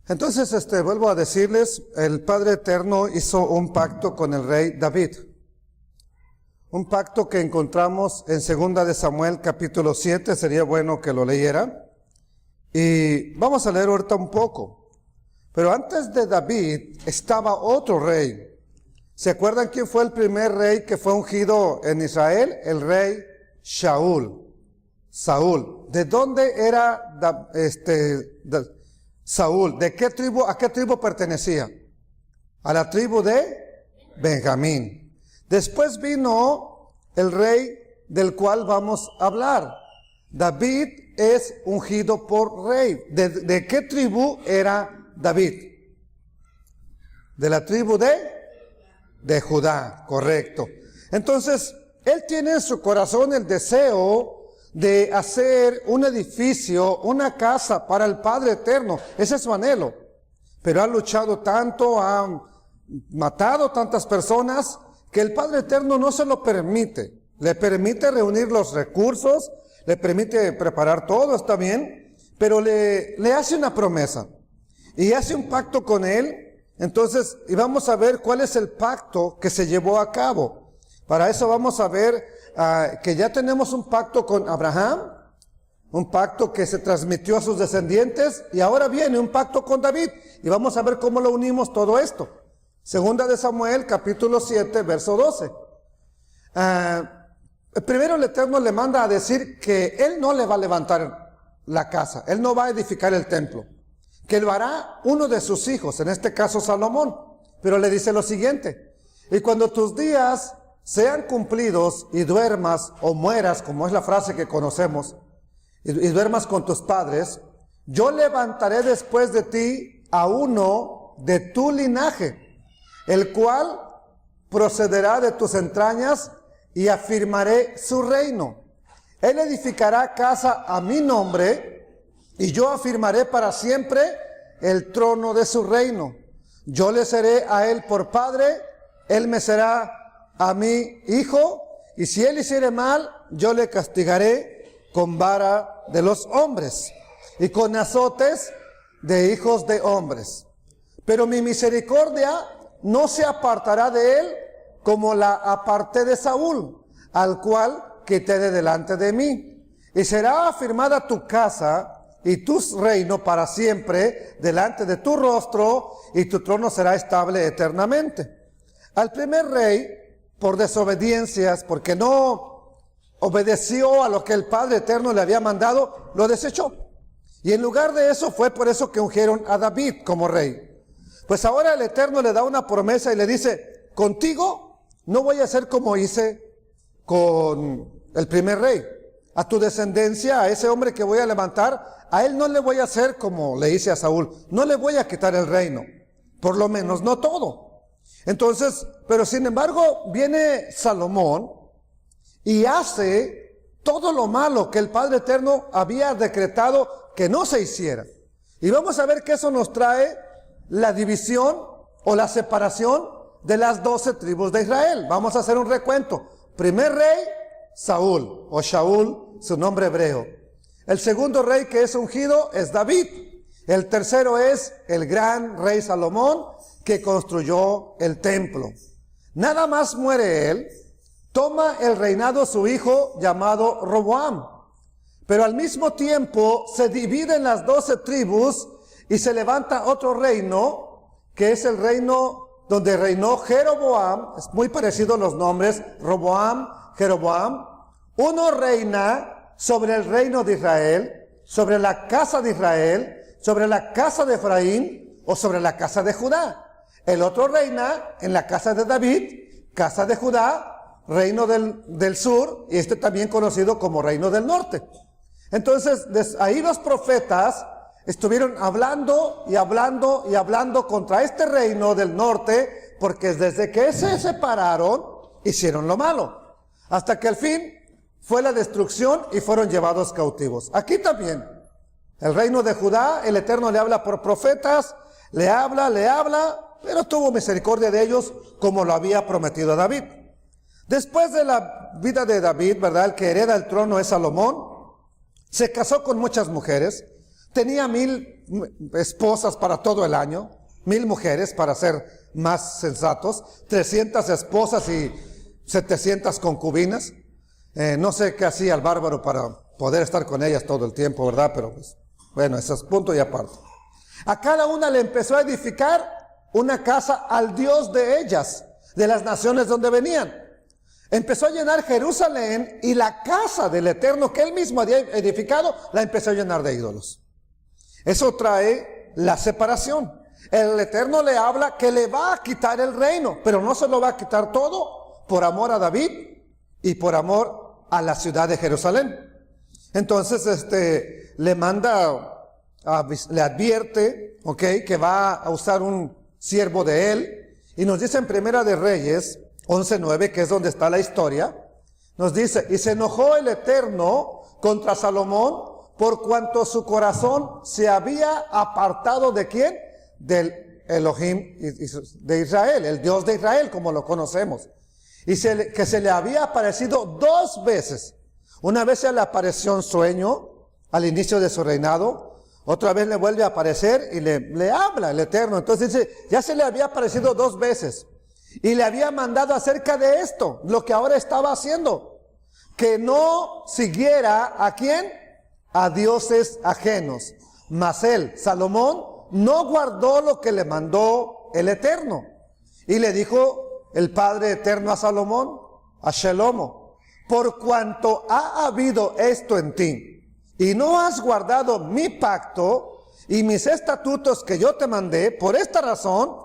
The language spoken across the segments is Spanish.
Entonces, vuelvo a decirles, el Padre Eterno hizo un pacto con el rey David. Un pacto que encontramos en 2 de Samuel capítulo 7, sería bueno que lo leyera. Y vamos a leer ahorita un poco. Pero antes de David estaba otro rey. ¿Se acuerdan quién fue el primer rey que fue ungido en Israel? El rey Saúl. ¿De dónde era Saúl? ¿De qué tribu? ¿A qué tribu pertenecía? A la tribu de Benjamín. Después vino el rey del cual vamos a hablar. David es ungido por rey. ¿De qué tribu era David? De la tribu de Judá, correcto. Entonces, él tiene en su corazón el deseo de hacer un edificio, una casa para el Padre Eterno. Ese es su anhelo. Pero ha luchado tanto, ha matado tantas personas, que el Padre Eterno no se lo permite. Le permite reunir los recursos, le permite preparar todo, está bien, pero le hace una promesa. Y hace un pacto con él. Entonces, y vamos a ver cuál es el pacto que se llevó a cabo. Para eso vamos a ver que ya tenemos un pacto con Abraham, un pacto que se transmitió a sus descendientes, y ahora viene un pacto con David. Y vamos a ver cómo lo unimos todo esto. 2 de Samuel, capítulo 7, verso 12. Primero el Eterno le manda a decir que él no le va a levantar la casa, él no va a edificar el templo, que lo hará uno de sus hijos, en este caso Salomón. Pero le dice lo siguiente: y cuando tus días sean cumplidos y duermas o mueras, como es la frase que conocemos, y duermas con tus padres, yo levantaré después de ti a uno de tu linaje, el cual procederá de tus entrañas, y afirmaré su reino. Él edificará casa a mi nombre, y yo afirmaré para siempre el trono de su reino. Yo le seré a él por padre, él me será a mi hijo, y si él hiciere mal, yo le castigaré con vara de los hombres y con azotes de hijos de hombres. Pero mi misericordia no se apartará de él como la aparté de Saúl, al cual quité de delante de mí. Y será afirmada tu casa y tu reino para siempre delante de tu rostro, y tu trono será estable eternamente. Al primer rey, por desobediencias, porque no obedeció a lo que el Padre Eterno le había mandado, lo desechó. Y en lugar de eso, fue por eso que ungieron a David como rey. Pues ahora el Eterno le da una promesa y le dice: contigo no voy a hacer como hice con el primer rey. A tu descendencia, a ese hombre que voy a levantar, a él no le voy a hacer como le hice a Saúl. No le voy a quitar el reino, por lo menos no todo. Entonces, pero sin embargo, viene Salomón y hace todo lo malo que el Padre Eterno había decretado que no se hiciera. Y vamos a ver que eso nos trae la división o la separación de las 12 tribus de Israel. Vamos a hacer un recuento. Primer rey, Saúl, o Shaul, su nombre hebreo. El segundo rey que es ungido es David. El tercero es el gran rey Salomón, que construyó el templo. Nada más muere él, toma el reinado su hijo llamado Roboam. Pero al mismo tiempo se dividen las 12 tribus y se levanta otro reino, que es el reino donde reinó Jeroboam. Es muy parecido los nombres, Roboam, Jeroboam. Uno reina sobre el reino de Israel, sobre la casa de Israel, sobre la casa de Efraín o sobre la casa de Judá. El otro reina en la casa de David, casa de Judá, reino del sur, y también conocido como reino del norte. Entonces, ahí los profetas estuvieron hablando y hablando y hablando contra este reino del norte, porque desde que se separaron, hicieron lo malo. Hasta que al fin fue la destrucción y fueron llevados cautivos. Aquí también, el reino de Judá, el Eterno le habla por profetas, le habla, pero tuvo misericordia de ellos como lo había prometido a David. Después de la vida de David, ¿verdad? El que hereda el trono es Salomón. Se casó con muchas mujeres. Tenía 1000 esposas para todo el año, 1000 mujeres para ser más sensatos, 300 esposas y 700 concubinas. No sé qué hacía el bárbaro para poder estar con ellas todo el tiempo, ¿verdad? Pero pues, bueno, ese es punto y aparte. A cada una le empezó a edificar una casa al Dios de ellas, de las naciones donde venían. Empezó a llenar Jerusalén y la casa del Eterno que él mismo había edificado, la empezó a llenar de ídolos. Eso trae la separación. El Eterno le habla que le va a quitar el reino, pero no se lo va a quitar todo por amor a David y por amor a la ciudad de Jerusalén. Entonces le manda, le advierte, que va a usar un siervo de él, y nos dice en Primera de Reyes 11:9, que es donde está la historia, nos dice: y se enojó el Eterno contra Salomón por cuanto su corazón se había apartado ¿de quién? Del Elohim de Israel, el Dios de Israel como lo conocemos, y que se le había aparecido 2 veces. Una vez se le apareció en sueño al inicio de su reinado, otra vez le vuelve a aparecer y le habla el Eterno. Entonces dice, ya se le había aparecido 2 veces y le había mandado acerca de esto, lo que ahora estaba haciendo, que no siguiera ¿a quién? A dioses ajenos. Mas él, Salomón, no guardó lo que le mandó el Eterno. Y le dijo el Padre Eterno a Salomón, a Shelomo: por cuanto ha habido esto en ti, y no has guardado mi pacto y mis estatutos que yo te mandé, por esta razón,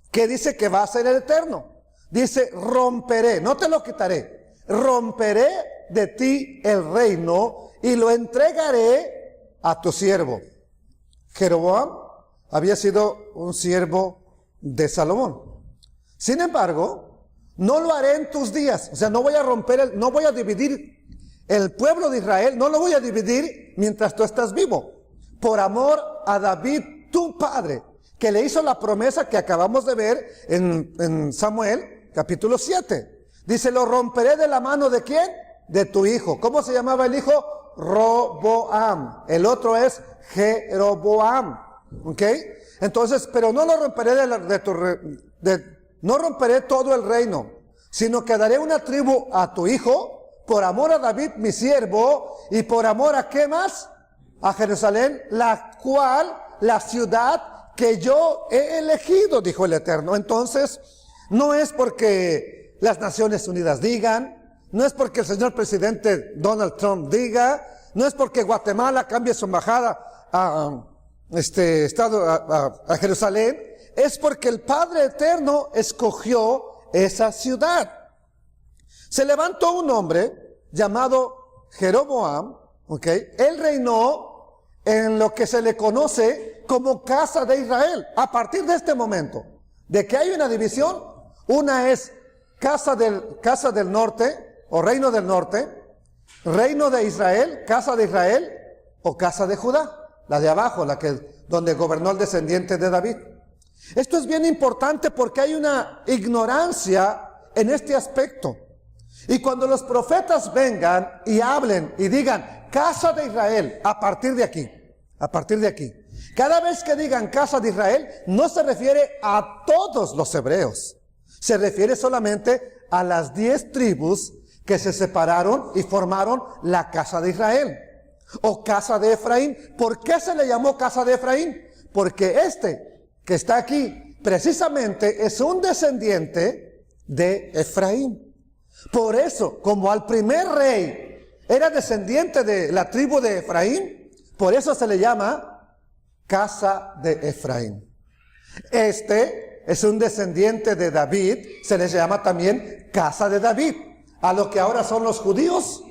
que dice que va a ser el Eterno. Dice, romperé, no te lo quitaré, romperé de ti el reino y lo entregaré a tu siervo. Jeroboam había sido un siervo de Salomón. Sin embargo, no lo haré en tus días. O sea, no voy a romper, no voy a dividir el pueblo de Israel, no lo voy a dividir mientras tú estás vivo. Por amor a David, tu padre, que le hizo la promesa que acabamos de ver en Samuel, capítulo 7. Dice, lo romperé de la mano ¿de quién? De tu hijo. ¿Cómo se llamaba el hijo? Roboam. El otro es Jeroboam. ¿Ok? Entonces, pero no lo romperé no romperé todo el reino, sino que daré una tribu a tu hijo, por amor a David mi siervo, y por amor a ¿qué más? A Jerusalén, la ciudad que yo he elegido, dijo el Eterno. Entonces, no es porque las Naciones Unidas digan, no es porque el señor presidente Donald Trump diga, no es porque Guatemala cambie su embajada a Jerusalén, es porque el Padre Eterno escogió esa ciudad. Se levantó un hombre llamado Jeroboam, él reinó en lo que se le conoce como casa de Israel. A partir de este momento, de que hay una división, una es casa del norte o reino del norte, reino de Israel, casa de Israel o casa de Judá, la de abajo, donde gobernó el descendiente de David. Esto es bien importante porque hay una ignorancia en este aspecto. Y cuando los profetas vengan y hablen y digan casa de Israel, a partir de aquí, cada vez que digan casa de Israel, no se refiere a todos los hebreos, se refiere solamente a las 10 tribus que se separaron y formaron la casa de Israel, o casa de Efraín. ¿Por qué se le llamó casa de Efraín? Porque que está aquí, precisamente es un descendiente de Efraín. Por eso, como al primer rey era descendiente de la tribu de Efraín, por eso se le llama casa de Efraín. Es un descendiente de David, se les llama también casa de David, a lo que ahora son los judíos,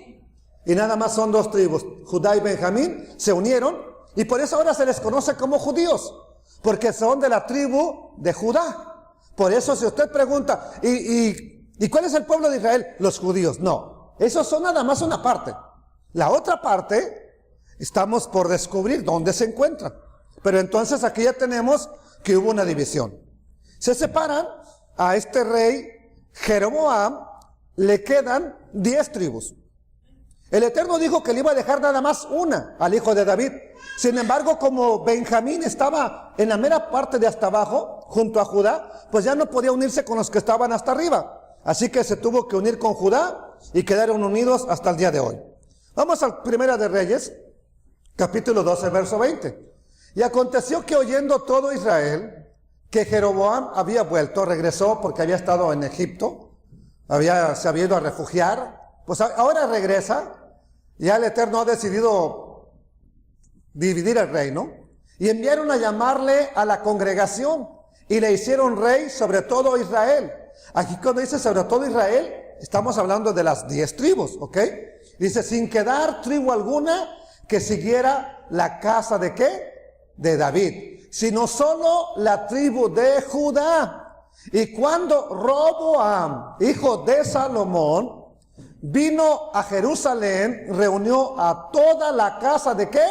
y nada más son 2 tribus, Judá y Benjamín, se unieron, y por eso ahora se les conoce como judíos, porque son de la tribu de Judá. Por eso si usted pregunta, ¿y cuál es el pueblo de Israel? Los judíos. No, esos son nada más una parte. La otra parte, estamos por descubrir dónde se encuentran. Pero entonces aquí ya tenemos que hubo una división. Se separan a este rey Jeroboam, le quedan 10 tribus. El Eterno dijo que le iba a dejar nada más una al hijo de David. Sin embargo, como Benjamín estaba en la mera parte de hasta abajo, junto a Judá, pues ya no podía unirse con los que estaban hasta arriba. Así que se tuvo que unir con Judá y quedaron unidos hasta el día de hoy. Vamos a Primera de Reyes, capítulo 12, verso 20. Y aconteció que oyendo todo Israel que Jeroboam había vuelto, regresó porque había estado en Egipto, se había ido a refugiar, pues ahora regresa. Ya el Eterno ha decidido dividir el reino y enviaron a llamarle a la congregación y le hicieron rey sobre todo Israel. Aquí cuando dice sobre todo Israel, estamos hablando de las 10 tribus, ¿ok? Dice, sin quedar tribu alguna que siguiera la casa ¿de qué? De David, sino solo la tribu de Judá. Y cuando Roboam, hijo de Salomón, vino a Jerusalén, reunió a toda la casa ¿de qué?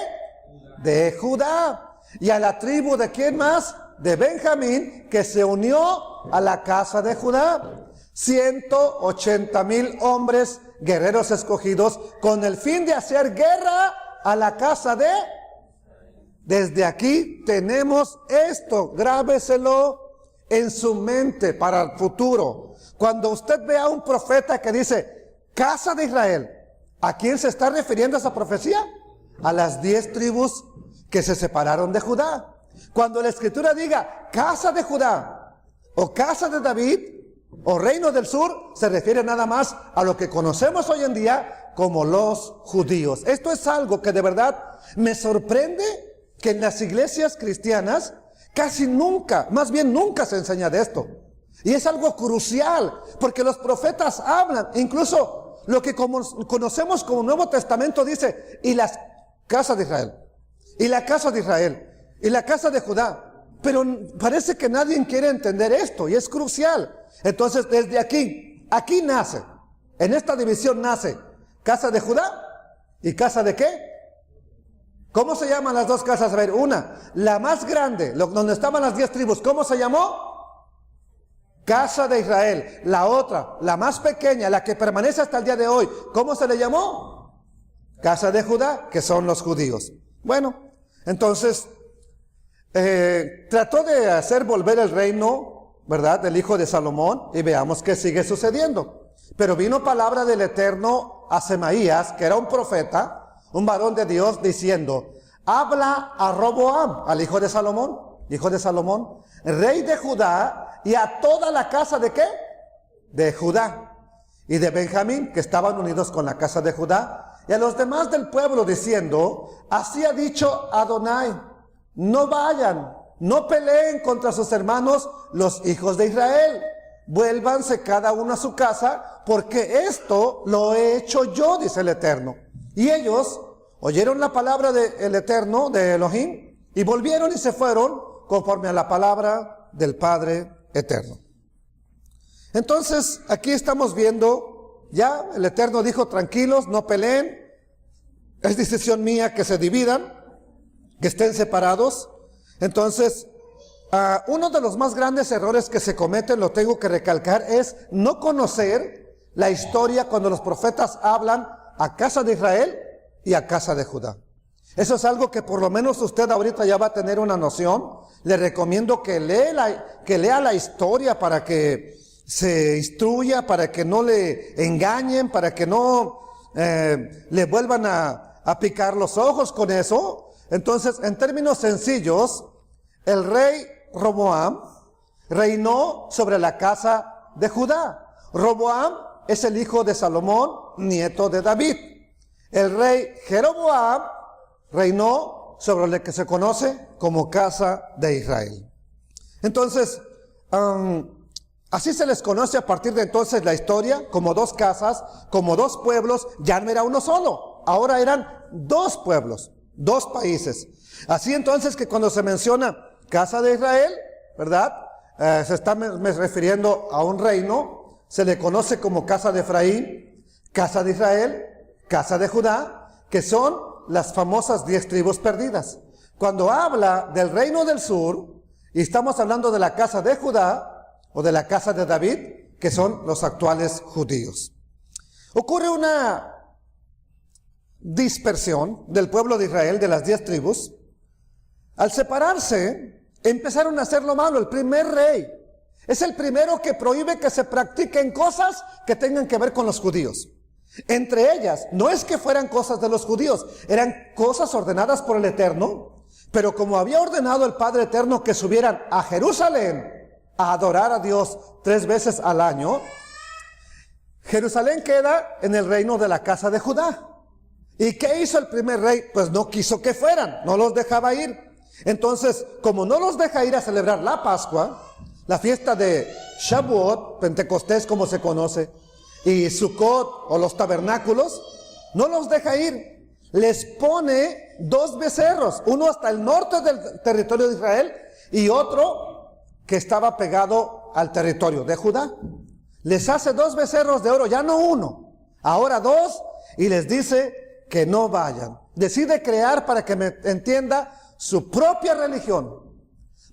De Judá. Y a la tribu ¿de quién más? De Benjamín, que se unió a la casa de Judá. 180,000 hombres, guerreros escogidos, con el fin de hacer guerra a la casa de... Desde aquí tenemos esto, grábeselo en su mente para el futuro. Cuando usted vea a un profeta que dice, casa de Israel, ¿a quién se está refiriendo esa profecía? A las 10 tribus que se separaron de Judá. Cuando la Escritura diga, casa de Judá, o casa de David, o reino del sur, se refiere nada más a lo que conocemos hoy en día como los judíos. Esto es algo que de verdad me sorprende, que en las iglesias cristianas casi nunca, más bien nunca se enseña de esto. Y es algo crucial, porque los profetas hablan, incluso lo que conocemos como Nuevo Testamento dice, y las casas de Israel, y la casa de Israel, y la casa de Judá. Pero parece que nadie quiere entender esto, y es crucial. Entonces, desde aquí nace, en esta división nace, casa de Judá, y casa de ¿qué? ¿Cómo se llaman las dos casas? A ver, una, la más grande, donde estaban las 10 tribus, ¿cómo se llamó? Casa de Israel. La otra, la más pequeña, la que permanece hasta el día de hoy, ¿cómo se le llamó? Casa de Judá, que son los judíos. Bueno, entonces, trató de hacer volver el reino, ¿verdad?, del hijo de Salomón, y veamos qué sigue sucediendo. Pero vino palabra del Eterno a Semaías, que era un profeta, un varón de Dios, diciendo, habla a Roboam, al hijo de Salomón, rey de Judá, y a toda la casa ¿de qué? De Judá y de Benjamín, que estaban unidos con la casa de Judá, y a los demás del pueblo, diciendo, así ha dicho Adonai, no vayan, no peleen contra sus hermanos los hijos de Israel, vuélvanse cada uno a su casa, porque esto lo he hecho yo, dice el Eterno. Y ellos oyeron la palabra del Eterno, de Elohim, y volvieron y se fueron conforme a la palabra del Padre Eterno. Entonces, aquí estamos viendo, ya el Eterno dijo, tranquilos, no peleen, es decisión mía que se dividan, que estén separados. Entonces, uno de los más grandes errores que se cometen, lo tengo que recalcar, es no conocer la historia cuando los profetas hablan a casa de Israel y a casa de Judá. Eso es algo que por lo menos usted ahorita ya va a tener una noción. Le recomiendo que lea la historia para que se instruya, para que no le engañen, para que no le vuelvan a picar los ojos con eso. Entonces, en términos sencillos, el rey Roboam reinó sobre la casa de Judá. Roboam es el hijo de Salomón, nieto de David. El rey Jeroboam reinó sobre lo que se conoce como casa de Israel. Entonces, así se les conoce a partir de entonces la historia, como dos casas, como dos pueblos. Ya no era uno solo, ahora eran dos pueblos, dos países. Así entonces que cuando se menciona casa de Israel, ¿verdad? Se está refiriendo a un reino. Se le conoce como casa de Efraín, casa de Israel, casa de Judá, que son las famosas 10 tribus perdidas. Cuando habla del reino del sur, y estamos hablando de la casa de Judá, o de la casa de David, que son los actuales judíos. Ocurre una dispersión del pueblo de Israel, de las 10 tribus, al separarse, empezaron a hacer lo malo. El primer rey es el primero que prohíbe que se practiquen cosas que tengan que ver con los judíos. Entre ellas, no es que fueran cosas de los judíos, eran cosas ordenadas por el Eterno, pero como había ordenado el Padre Eterno que subieran a Jerusalén a adorar a Dios 3 veces al año, Jerusalén queda en el reino de la casa de Judá. ¿Y qué hizo el primer rey? Pues no quiso que fueran, no los dejaba ir. Entonces, como no los deja ir a celebrar la Pascua, la fiesta de Shavuot, Pentecostés como se conoce, y Sukkot o los tabernáculos, no los deja ir. Les pone 2 becerros, uno hasta el norte del territorio de Israel y otro que estaba pegado al territorio de Judá. Les hace 2 becerros de oro, ya no uno, ahora 2, y les dice que no vayan. Decide crear, para que me entienda, su propia religión,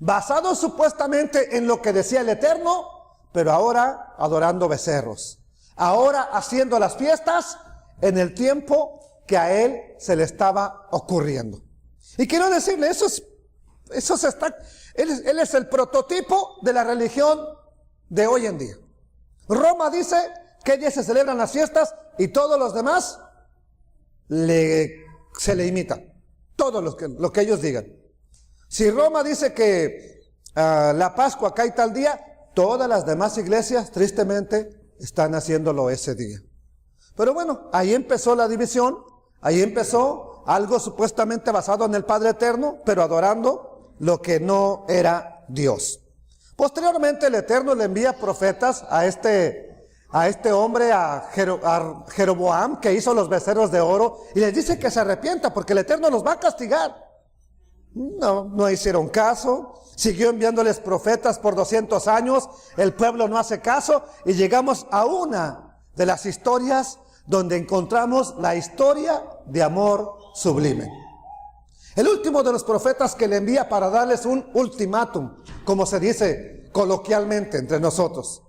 basado supuestamente en lo que decía el Eterno, pero ahora adorando becerros. Ahora haciendo las fiestas en el tiempo que a él se le estaba ocurriendo. Y quiero decirle, él es el prototipo de la religión de hoy en día. Roma dice que día se celebran las fiestas y todos los demás se le imitan. Todo lo que ellos digan. Si Roma dice que la Pascua cae tal día, todas las demás iglesias, tristemente, están haciéndolo ese día. Pero bueno, ahí empezó la división, ahí empezó algo supuestamente basado en el Padre Eterno, pero adorando lo que no era Dios. Posteriormente el Eterno le envía profetas a este hombre, a Jeroboam, que hizo los becerros de oro, y les dice que se arrepienta porque el Eterno los va a castigar. No hicieron caso. Siguió enviándoles profetas por 200 años. El pueblo no hace caso. Y llegamos a una de las historias donde encontramos la historia de amor sublime. El último de los profetas que le envía para darles un ultimátum, como se dice coloquialmente entre nosotros.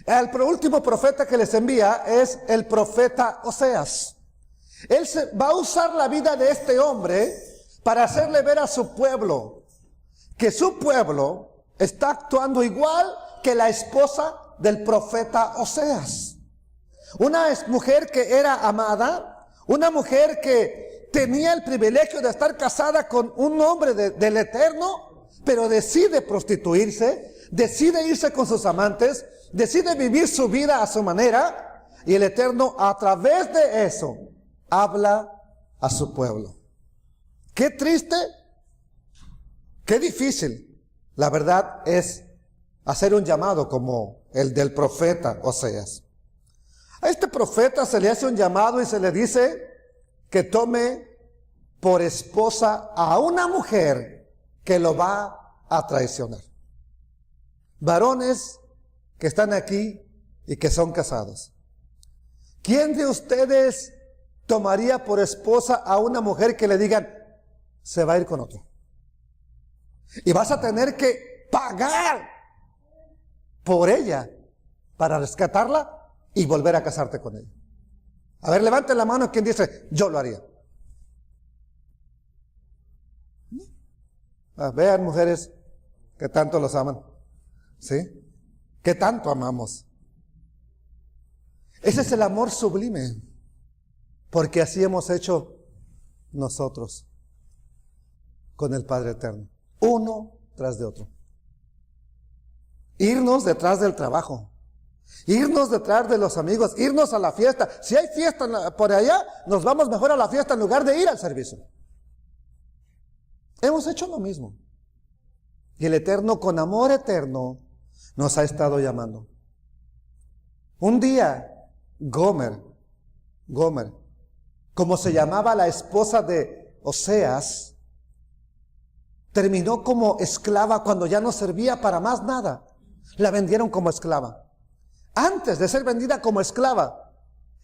El último profeta que les envía es el profeta Oseas. Él va a usar la vida de este hombre para hacerle ver a su pueblo que su pueblo está actuando igual que la esposa del profeta Oseas. Una mujer que era amada, una mujer que tenía el privilegio de estar casada con un hombre del Eterno, pero decide prostituirse, decide irse con sus amantes, decide vivir su vida a su manera, y el Eterno a través de eso habla a su pueblo. Qué triste, qué difícil, la verdad, es hacer un llamado como el del profeta Oseas. A este profeta se le hace un llamado y se le dice que tome por esposa a una mujer que lo va a traicionar. Varones que están aquí y que son casados, ¿quién de ustedes tomaría por esposa a una mujer que le digan, se va a ir con otro? Y vas a tener que pagar por ella para rescatarla y volver a casarte con ella. A ver, levanten la mano quien dice, yo lo haría. Vean, mujeres, que tanto los aman. ¿Sí? Que tanto amamos. Ese es el amor sublime, porque así hemos hecho nosotros con el Padre Eterno, uno tras de otro. Irnos detrás del trabajo, irnos detrás de los amigos, irnos a la fiesta. Si hay fiesta por allá, nos vamos mejor a la fiesta en lugar de ir al servicio. Hemos hecho lo mismo. Y el Eterno, con amor eterno, nos ha estado llamando. Un día, Gomer, como se llamaba la esposa de Oseas, terminó como esclava cuando ya no servía para más nada. La vendieron como esclava. Antes de ser vendida como esclava,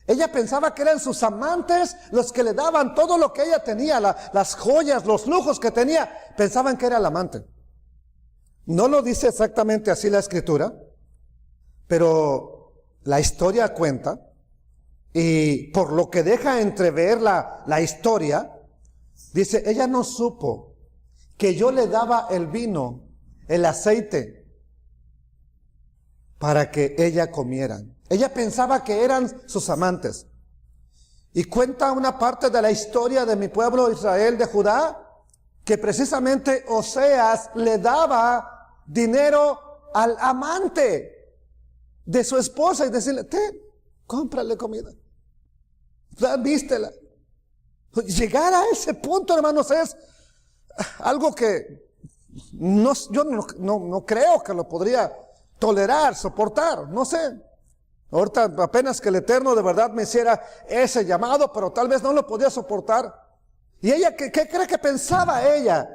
ella pensaba que eran sus amantes los que le daban todo lo que ella tenía, las joyas, los lujos que tenía. Pensaban que era el amante. No lo dice exactamente así la escritura, pero la historia cuenta Y por lo que deja entrever la historia, dice, ella no supo que yo le daba el vino, el aceite, para que ella comiera. Ella pensaba que eran sus amantes. Y cuenta una parte de la historia de mi pueblo Israel, de Judá, que precisamente Oseas le daba dinero al amante de su esposa y decirle, cómprale comida, vístela. Llegar a ese punto, hermanos, es algo que yo no creo que lo podría tolerar, soportar, no sé. Ahorita apenas que el Eterno de verdad me hiciera ese llamado, pero tal vez no lo podía soportar. Y ella, ¿qué cree que pensaba ella?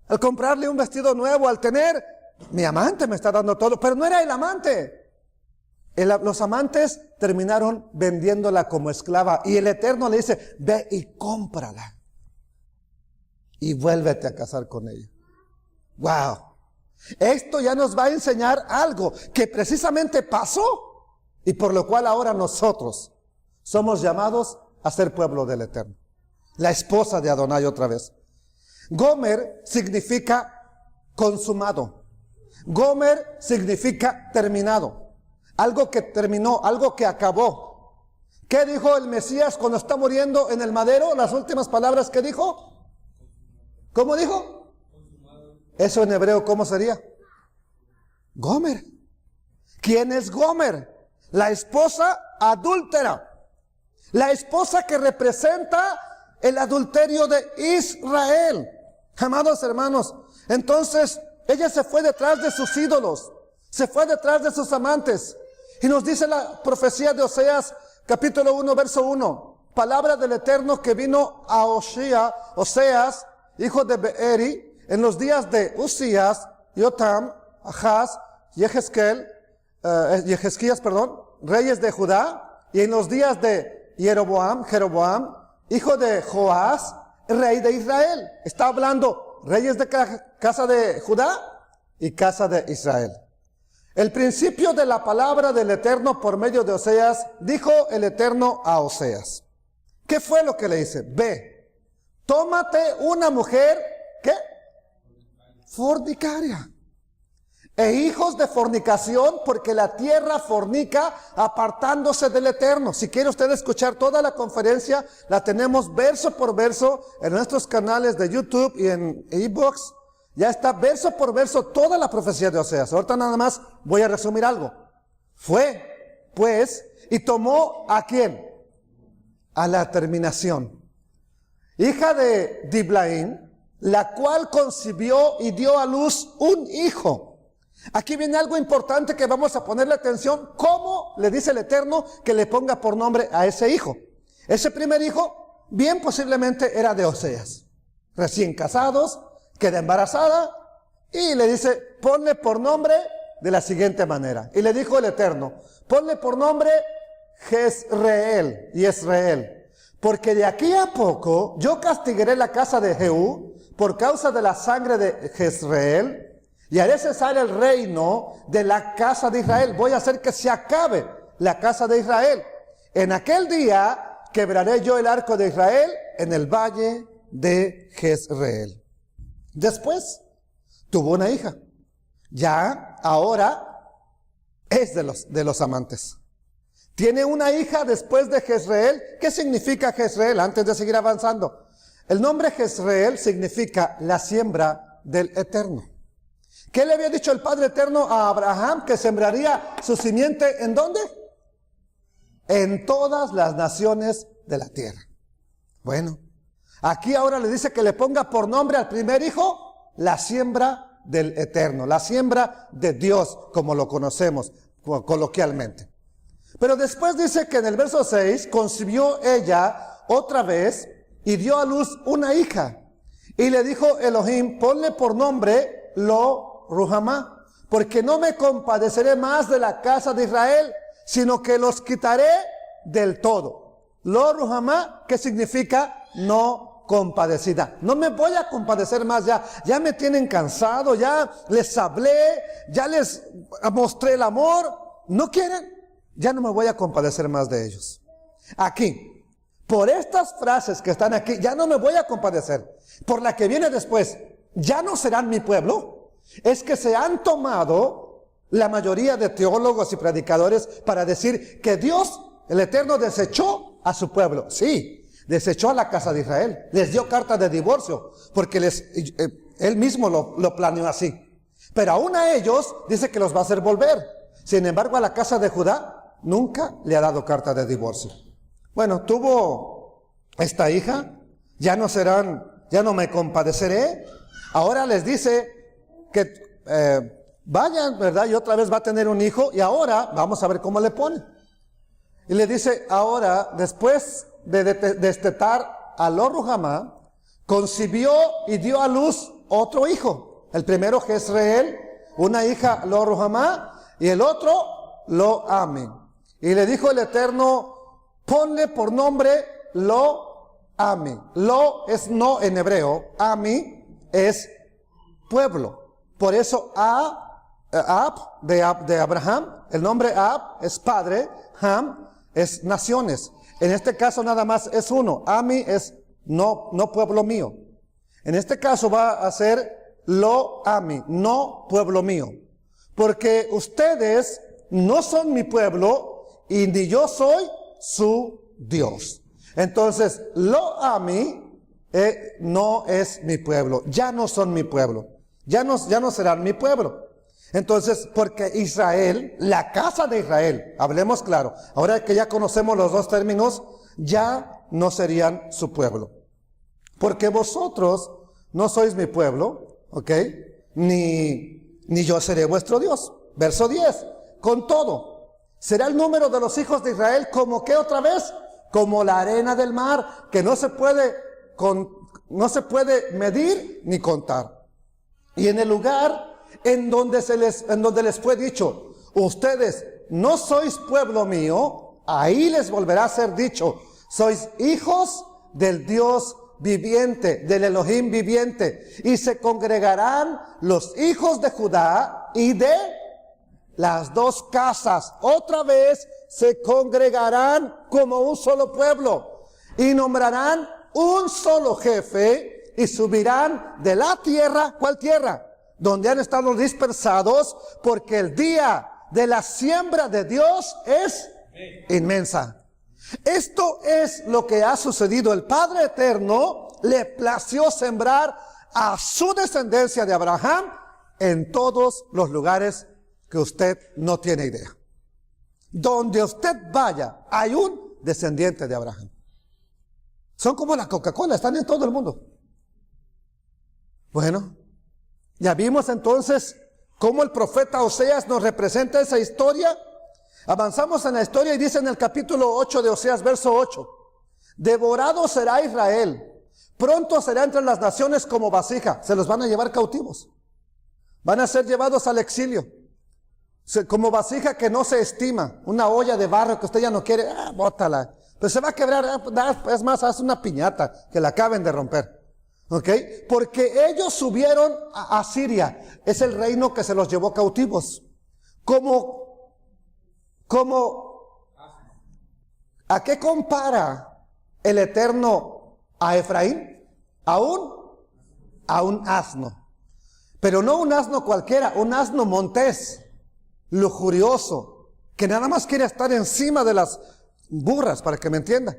Al comprarle un vestido nuevo, al tener, mi amante me está dando todo, pero no era el amante. Los amantes terminaron vendiéndola como esclava. Y el Eterno le dice, ve y cómprala. Y vuélvete a casar con ella. Wow. Esto ya nos va a enseñar algo que precisamente pasó. Y por lo cual ahora nosotros somos llamados a ser pueblo del Eterno. La esposa de Adonai otra vez. Gomer significa consumado. Gomer significa terminado. Algo que terminó, algo que acabó. ¿Qué dijo el Mesías cuando está muriendo en el madero? Las últimas palabras que dijo. ¿Cómo dijo? Eso en hebreo, ¿cómo sería? Gomer. ¿Quién es Gomer? La esposa adúltera. La esposa que representa el adulterio de Israel. Amados hermanos, entonces ella se fue detrás de sus ídolos. Se fue detrás de sus amantes. Y nos dice la profecía de Oseas, capítulo 1, verso 1. Palabra del Eterno que vino a Oseas, hijo de Beeri, en los días de Usías, Yotam, Ahaz, Yehezquías, reyes de Judá, y en los días de Jeroboam, hijo de Joás, rey de Israel. Está hablando reyes de casa de Judá y casa de Israel. El principio de la palabra del Eterno por medio de Oseas, dijo el Eterno a Oseas. ¿Qué fue lo que le dice? Ve, tómate una mujer, ¿qué? Fornicaria. E hijos de fornicación, porque la tierra fornica apartándose del Eterno. Si quiere usted escuchar toda la conferencia, la tenemos verso por verso en nuestros canales de YouTube y en iVoox. Ya está verso por verso toda la profecía de Oseas. Ahorita nada más voy a resumir algo. Fue, pues, y tomó ¿a quién? A la terminación. Hija de Diblaim, la cual concibió y dio a luz un hijo. Aquí viene algo importante que vamos a ponerle atención. ¿Cómo le dice el Eterno que le ponga por nombre a ese hijo? Ese primer hijo, bien posiblemente era de Oseas. Recién casados, queda embarazada y le dice, ponle por nombre de la siguiente manera. Y le dijo el Eterno, ponle por nombre Jezreel y Israel. Porque de aquí a poco yo castigaré la casa de Jehú por causa de la sangre de Jezreel. Y haré cesar el reino de la casa de Israel. Voy a hacer que se acabe la casa de Israel. En aquel día quebraré yo el arco de Israel en el valle de Jezreel. Después tuvo una hija. Ya ahora es de los amantes. Tiene una hija después de Jezreel. ¿Qué significa Jezreel? Antes de seguir avanzando. El nombre Jezreel significa la siembra del Eterno. ¿Qué le había dicho el Padre Eterno a Abraham? Que sembraría su simiente ¿en dónde? En todas las naciones de la tierra. Bueno, aquí ahora le dice que le ponga por nombre al primer hijo la siembra del Eterno, la siembra de Dios, como lo conocemos coloquialmente. Pero después dice que en el verso 6 concibió ella otra vez y dio a luz una hija. Y le dijo Elohim, ponle por nombre Lo Ruhamá, porque no me compadeceré más de la casa de Israel, sino que los quitaré del todo. Lo Ruhamá, que significa no compadecida. No me voy a compadecer más, ya me tienen cansado, ya les hablé, ya les mostré el amor. ¿No quieren? Ya no me voy a compadecer más de ellos. Aquí, por estas frases que están aquí, ya no me voy a compadecer. Por la que viene después, ya no serán mi pueblo. Es que se han tomado la mayoría de teólogos y predicadores para decir que Dios, el Eterno, desechó a su pueblo. Sí, desechó a la casa de Israel. Les dio carta de divorcio, porque él mismo lo planeó así. Pero aún a ellos dice que los va a hacer volver. Sin embargo, a la casa de Judá nunca le ha dado carta de divorcio. Bueno, tuvo esta hija, ya no me compadeceré. Ahora les dice que vayan, ¿verdad? Y otra vez va a tener un hijo, y ahora vamos a ver cómo le pone. Y le dice, ahora, después de destetar a Lo Ruhamá, concibió y dio a luz otro hijo. El primero, Jezreel, una hija, Lo Ruhamá, y el otro, Lo Ami. Y le dijo el Eterno, ponle por nombre Lo Ami. Lo es no en hebreo, Ami es pueblo. Por eso Ab de Abraham, el nombre Ab es padre, Ham es naciones. En este caso nada más es uno. Ami es no pueblo mío. En este caso va a ser Lo Ami, no pueblo mío. Porque ustedes no son mi pueblo y ni yo soy su Dios. Entonces, Lo Ami no es mi pueblo. Ya no son mi pueblo. Ya no serán mi pueblo. Entonces, porque Israel, la casa de Israel, hablemos claro, ahora que ya conocemos los dos términos, ya no serían su pueblo. Porque vosotros no sois mi pueblo, ¿ok? Ni yo seré vuestro Dios. Verso 10. Con todo, será el número de los hijos de Israel como que otra vez, como la arena del mar, que no se puede medir ni contar. Y en el lugar en donde les fue dicho, ustedes no sois pueblo mío, ahí les volverá a ser dicho, sois hijos del Dios viviente, del Elohim viviente, y se congregarán los hijos de Judá y de las dos casas. Otra vez se congregarán como un solo pueblo y nombrarán un solo jefe y subirán de la tierra. ¿Cuál tierra? Donde han estado dispersados, porque el día de la siembra de Dios es inmensa. Esto es lo que ha sucedido. El Padre Eterno le plació sembrar a su descendencia de Abraham en todos los lugares que usted no tiene idea. Donde usted vaya, hay un descendiente de Abraham. Son como la Coca-Cola, están en todo el mundo. Bueno, ya vimos entonces cómo el profeta Oseas nos representa esa historia. Avanzamos en la historia y dice en el capítulo 8 de Oseas, verso 8, devorado será Israel, pronto será entre las naciones como vasija. Se los van a llevar cautivos, van a ser llevados al exilio, como vasija que no se estima, una olla de barro que usted ya no quiere, bótala, pues se va a quebrar, es más, haz una piñata que la acaben de romper. ¿Ok? Porque ellos subieron a Siria, es el reino que se los llevó cautivos. ¿A qué compara el Eterno a Efraín? A un asno. Pero no un asno cualquiera, un asno montés, lujurioso, que nada más quiere estar encima de las burras, para que me entienda.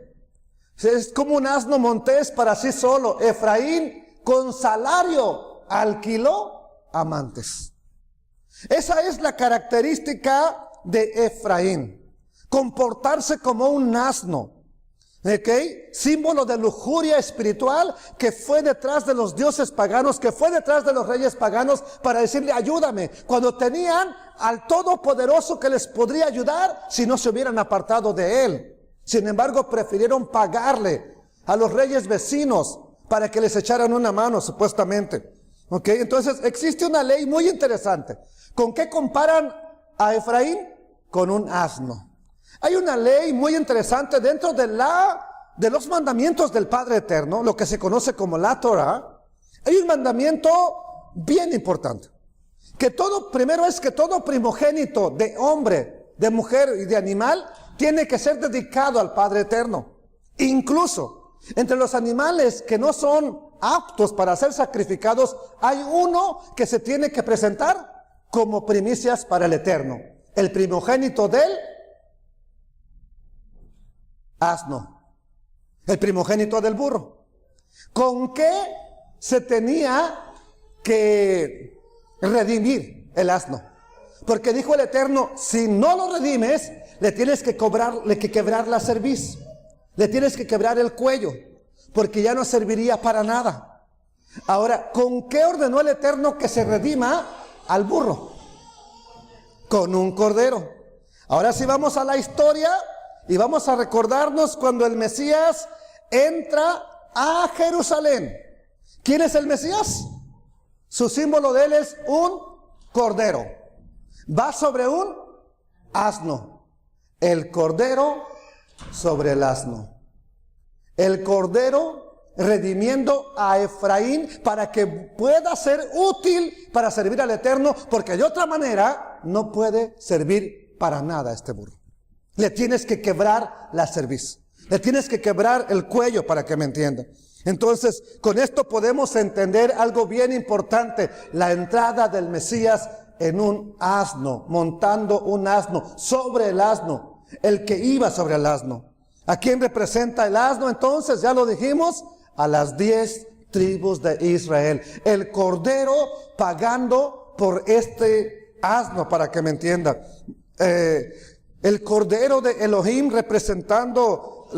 Es como un asno montés para sí solo. Efraín con salario alquiló amantes. Esa es la característica de Efraín. Comportarse como un asno. ¿Ok? Símbolo de lujuria espiritual que fue detrás de los dioses paganos, que fue detrás de los reyes paganos para decirle ayúdame. Cuando tenían al Todopoderoso que les podría ayudar si no se hubieran apartado de Él. Sin embargo, prefirieron pagarle a los reyes vecinos para que les echaran una mano, supuestamente. ¿Ok? Entonces, existe una ley muy interesante. ¿Con qué comparan a Efraín? Con un asno. Hay una ley muy interesante dentro de los mandamientos del Padre Eterno, lo que se conoce como la Torah. Hay un mandamiento bien importante. Primero es que todo primogénito de hombre, de mujer y de animal tiene que ser dedicado al Padre Eterno. Incluso entre los animales que no son aptos para ser sacrificados, hay uno que se tiene que presentar como primicias para el Eterno. El primogénito del asno. El primogénito del burro. ¿Con qué se tenía que redimir el asno? Porque dijo el Eterno, si no lo redimes, le tienes que quebrar la cerviz. Le tienes que quebrar el cuello, porque ya no serviría para nada. Ahora, ¿con qué ordenó el Eterno que se redima al burro? Con un cordero. Ahora sí vamos a la historia y vamos a recordarnos cuando el Mesías entra a Jerusalén. ¿Quién es el Mesías? Su símbolo de él es un cordero. Va sobre un asno. El cordero sobre el asno. El cordero redimiendo a Efraín para que pueda ser útil para servir al Eterno, porque de otra manera no puede servir para nada a este burro. Le tienes que quebrar la cerviz. Le tienes que quebrar el cuello para que me entienda. Entonces, con esto podemos entender algo bien importante. La entrada del Mesías en un asno, montando un asno, sobre el asno, el que iba sobre el asno. ¿A quién representa el asno entonces? Ya lo dijimos, a las 10 tribus de Israel. El cordero pagando por este asno, para que me entienda. El cordero de Elohim representando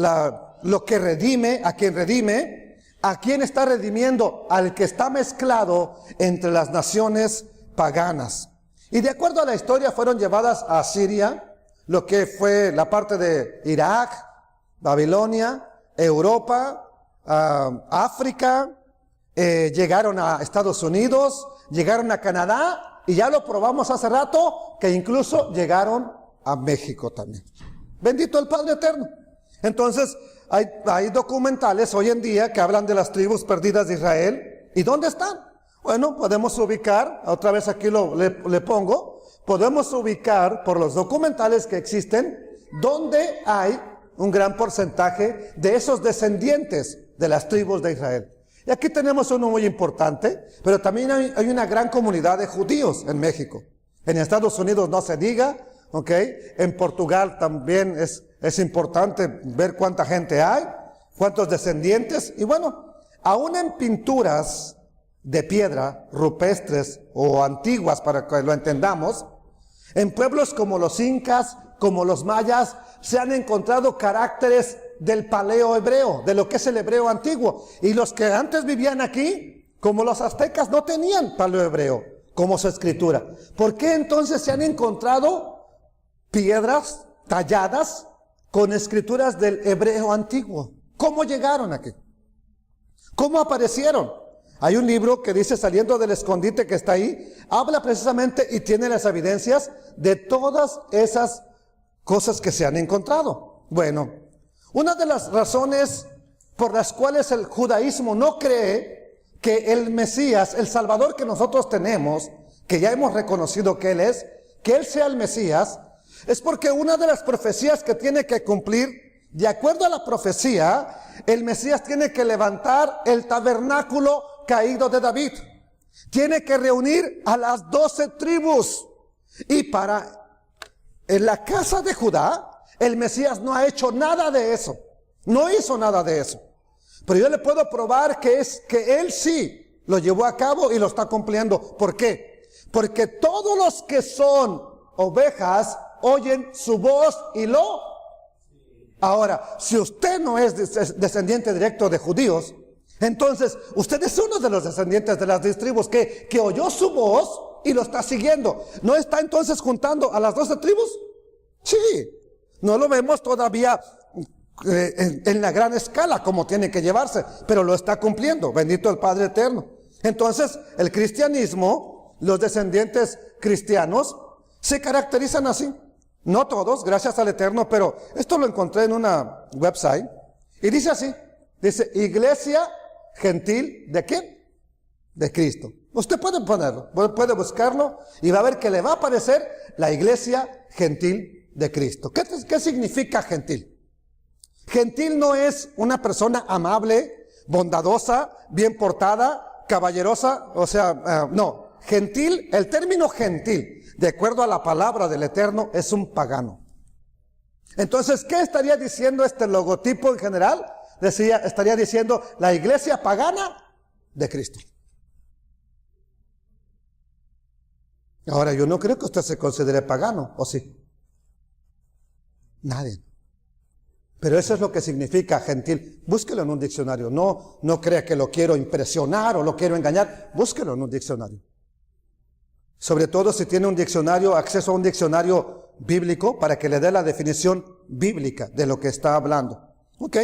lo que redime, a quien redime. ¿A quién está redimiendo? Al que está mezclado entre las naciones paganas. Y de acuerdo a la historia fueron llevadas a Siria, lo que fue la parte de Irak, Babilonia, Europa, África, llegaron a Estados Unidos, llegaron a Canadá, y ya lo probamos hace rato, que incluso llegaron a México también. Bendito el Padre Eterno. Entonces, hay documentales hoy en día que hablan de las tribus perdidas de Israel. ¿Y dónde están? Bueno, podemos ubicar, otra vez aquí le pongo, podemos ubicar por los documentales que existen, donde hay un gran porcentaje de esos descendientes de las tribus de Israel. Y aquí tenemos uno muy importante, pero también hay una gran comunidad de judíos en México. En Estados Unidos no se diga, ¿ok? En Portugal también es importante ver cuánta gente hay, cuántos descendientes. Y bueno, aún en pinturas de piedra, rupestres o antiguas, para que lo entendamos, en pueblos como los incas, como los mayas, se han encontrado caracteres del paleo hebreo, de lo que es el hebreo antiguo. Y los que antes vivían aquí, como los aztecas, no tenían paleo hebreo como su escritura. ¿Por qué entonces se han encontrado piedras talladas con escrituras del hebreo antiguo? ¿Cómo llegaron aquí? ¿Cómo aparecieron? Hay un libro que dice Saliendo del escondite, que está ahí, habla precisamente y tiene las evidencias de todas esas cosas que se han encontrado. Bueno, una de las razones por las cuales el judaísmo no cree que el Mesías, el Salvador que nosotros tenemos, que ya hemos reconocido que Él es, que Él sea el Mesías, es porque una de las profecías que tiene que cumplir, de acuerdo a la profecía, el Mesías tiene que levantar el tabernáculo caído de David. Tiene que reunir a las 12 tribus. Y en la casa de Judá, el Mesías no ha hecho nada de eso. No hizo nada de eso. Pero yo le puedo probar que Él sí lo llevó a cabo y lo está cumpliendo. ¿Por qué? Porque todos los que son ovejas oyen su voz y lo... Ahora, si usted no es descendiente directo de judíos, entonces usted es uno de los descendientes de las 10 tribus que oyó su voz y lo está siguiendo. ¿No está entonces juntando a las 12 tribus? Sí. No lo vemos todavía en la gran escala como tiene que llevarse, pero lo está cumpliendo. Bendito el Padre Eterno. Entonces, el cristianismo, los descendientes cristianos, se caracterizan así. No todos, gracias al Eterno, pero esto lo encontré en una website y dice así, dice Iglesia Gentil, ¿de quién? De Cristo. Usted puede ponerlo, puede buscarlo y va a ver que le va a aparecer la Iglesia Gentil de Cristo. ¿Qué significa gentil? Gentil no es una persona amable, bondadosa, bien portada, caballerosa, o sea, no. Gentil, el término gentil, de acuerdo a la palabra del Eterno, es un pagano. Entonces, ¿qué estaría diciendo este logotipo en general? Estaría diciendo la iglesia pagana de Cristo. Ahora, yo no creo que usted se considere pagano, ¿o sí? Nadie. Pero eso es lo que significa gentil. Búsquelo en un diccionario. No crea que lo quiero impresionar o lo quiero engañar. Búsquelo en un diccionario. Sobre todo si tiene un diccionario, acceso a un diccionario bíblico, para que le dé la definición bíblica de lo que está hablando. ¿Ok?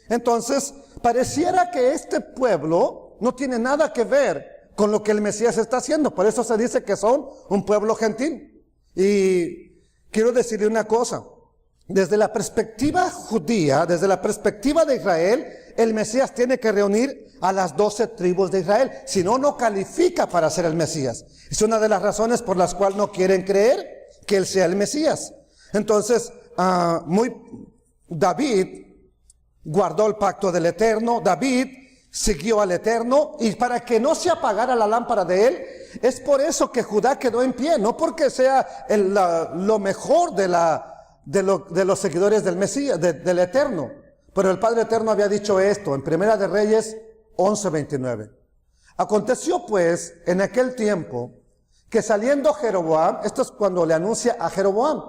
Entonces, pareciera que este pueblo no tiene nada que ver con lo que el Mesías está haciendo. Por eso se dice que son un pueblo gentil. Y quiero decirle una cosa. Desde la perspectiva judía, desde la perspectiva de Israel, el Mesías tiene que reunir a las 12 tribus de Israel. Si no, no califica para ser el Mesías. Es una de las razones por las cuales no quieren creer que él sea el Mesías. Entonces, David guardó el pacto del Eterno. David siguió al Eterno, y para que no se apagara la lámpara de él, es por eso que Judá quedó en pie, no porque sea lo mejor de los seguidores del Mesías, del Eterno. Pero el Padre Eterno había dicho esto en Primera de Reyes 11:29. Aconteció pues en aquel tiempo que saliendo Jeroboam, esto es cuando le anuncia a Jeroboam,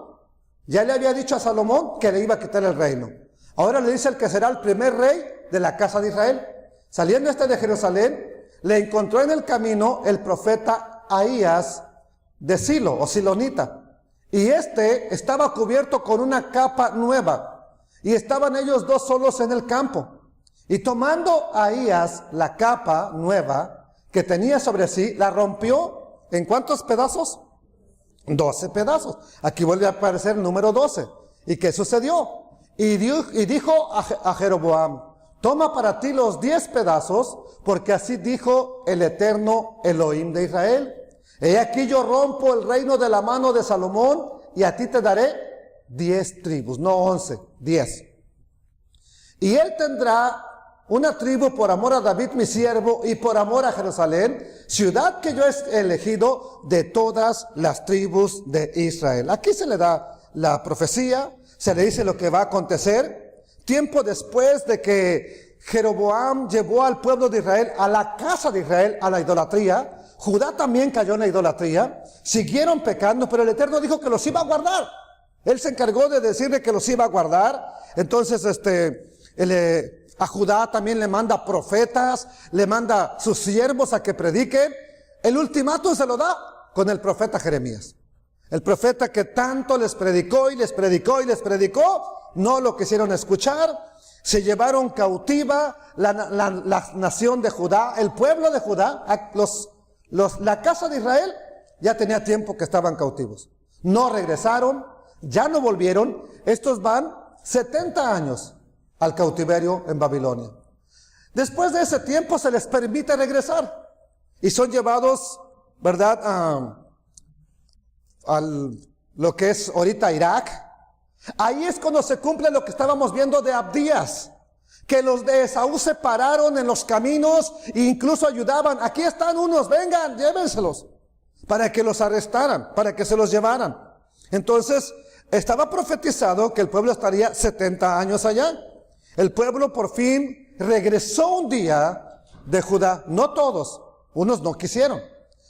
ya le había dicho a Salomón que le iba a quitar el reino. Ahora le dice el que será el primer rey de la casa de Israel. Saliendo de Jerusalén, le encontró en el camino el profeta Ahías de Silo o Silonita. Y este estaba cubierto con una capa nueva. Y estaban ellos dos solos en el campo. Y tomando Ahías la capa nueva que tenía sobre sí, la rompió. ¿En cuántos pedazos? 12 pedazos. Aquí vuelve a aparecer el número 12. ¿Y qué sucedió? Y dijo a Jeroboam: toma para ti los 10 pedazos, porque así dijo el Eterno Elohim de Israel. He aquí yo rompo el reino de la mano de Salomón, y a ti te daré 10 tribus, no 11, 10. Y él tendrá una tribu por amor a David mi siervo, y por amor a Jerusalén, ciudad que yo he elegido de todas las tribus de Israel. Aquí se le da la profecía, se le dice lo que va a acontecer. Tiempo después de que Jeroboam llevó al pueblo de Israel, a la casa de Israel, a la idolatría, Judá también cayó en la idolatría, siguieron pecando, pero el Eterno dijo que los iba a guardar. Él se encargó de decirle que los iba a guardar. Entonces, a Judá también le manda profetas, le manda sus siervos a que prediquen. El ultimátum se lo da con el profeta Jeremías. El profeta que tanto les predicó y les predicó y les predicó, no lo quisieron escuchar. Se llevaron cautiva la nación de Judá, el pueblo de Judá, la casa de Israel ya tenía tiempo que estaban cautivos. No regresaron, ya no volvieron. Estos van 70 años al cautiverio en Babilonia. Después de ese tiempo se les permite regresar y son llevados, ¿verdad?, lo que es ahorita Irak. Ahí es cuando se cumple lo que estábamos viendo de Abdías, que los de Esaú se pararon en los caminos e incluso ayudaban. Aquí están unos, vengan, llévenselos, para que los arrestaran, para que se los llevaran. Entonces, estaba profetizado que el pueblo estaría 70 años allá. El pueblo por fin regresó un día de Judá. No todos, unos no quisieron,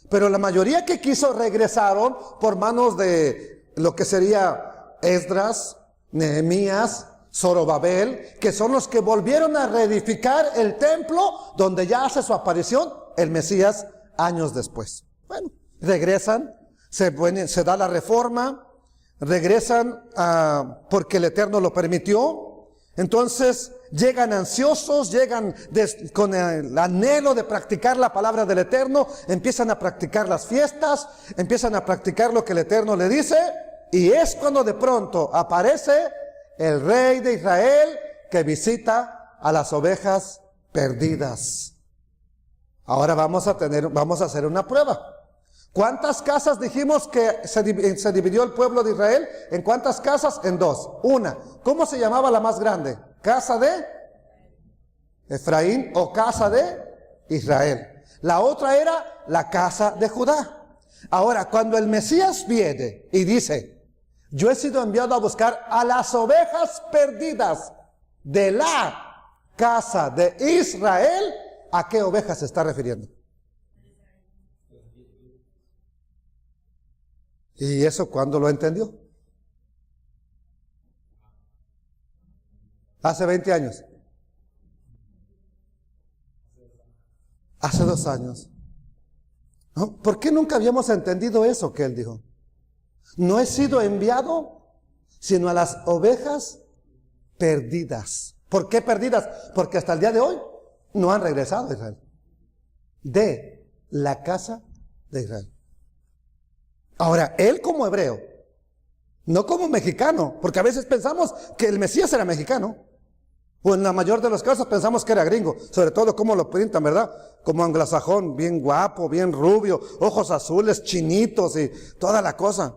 pero la mayoría que quiso regresaron por manos de lo que sería Esdras, Nehemías, Zorobabel, que son los que volvieron a reedificar el templo donde ya hace su aparición el Mesías años después. Bueno, regresan, se da la reforma, regresan porque el Eterno lo permitió. Entonces llegan ansiosos, llegan con el anhelo de practicar la palabra del Eterno, empiezan a practicar las fiestas, empiezan a practicar lo que el Eterno le dice, y es cuando de pronto aparece el rey de Israel que visita a las ovejas perdidas. Ahora vamos a hacer una prueba. ¿Cuántas casas dijimos que se dividió el pueblo de Israel? ¿En cuántas casas? En dos. Una. ¿Cómo se llamaba la más grande? ¿Casa de Efraín o casa de Israel? La otra era la casa de Judá. Ahora, cuando el Mesías viene y dice, yo he sido enviado a buscar a las ovejas perdidas de la casa de Israel, ¿a qué ovejas se está refiriendo? ¿Y eso cuándo lo entendió? Hace 20 años. Hace 2 años. ¿No? ¿Por qué nunca habíamos entendido eso que él dijo? No he sido enviado sino a las ovejas perdidas. ¿Por qué perdidas? Porque hasta el día de hoy no han regresado a Israel. De la casa de Israel. Ahora, él como hebreo, no como mexicano, porque a veces pensamos que el Mesías era mexicano, o en la mayor de los casos pensamos que era gringo, sobre todo como lo pintan, ¿verdad? Como anglosajón, bien guapo, bien rubio, ojos azules, chinitos y toda la cosa.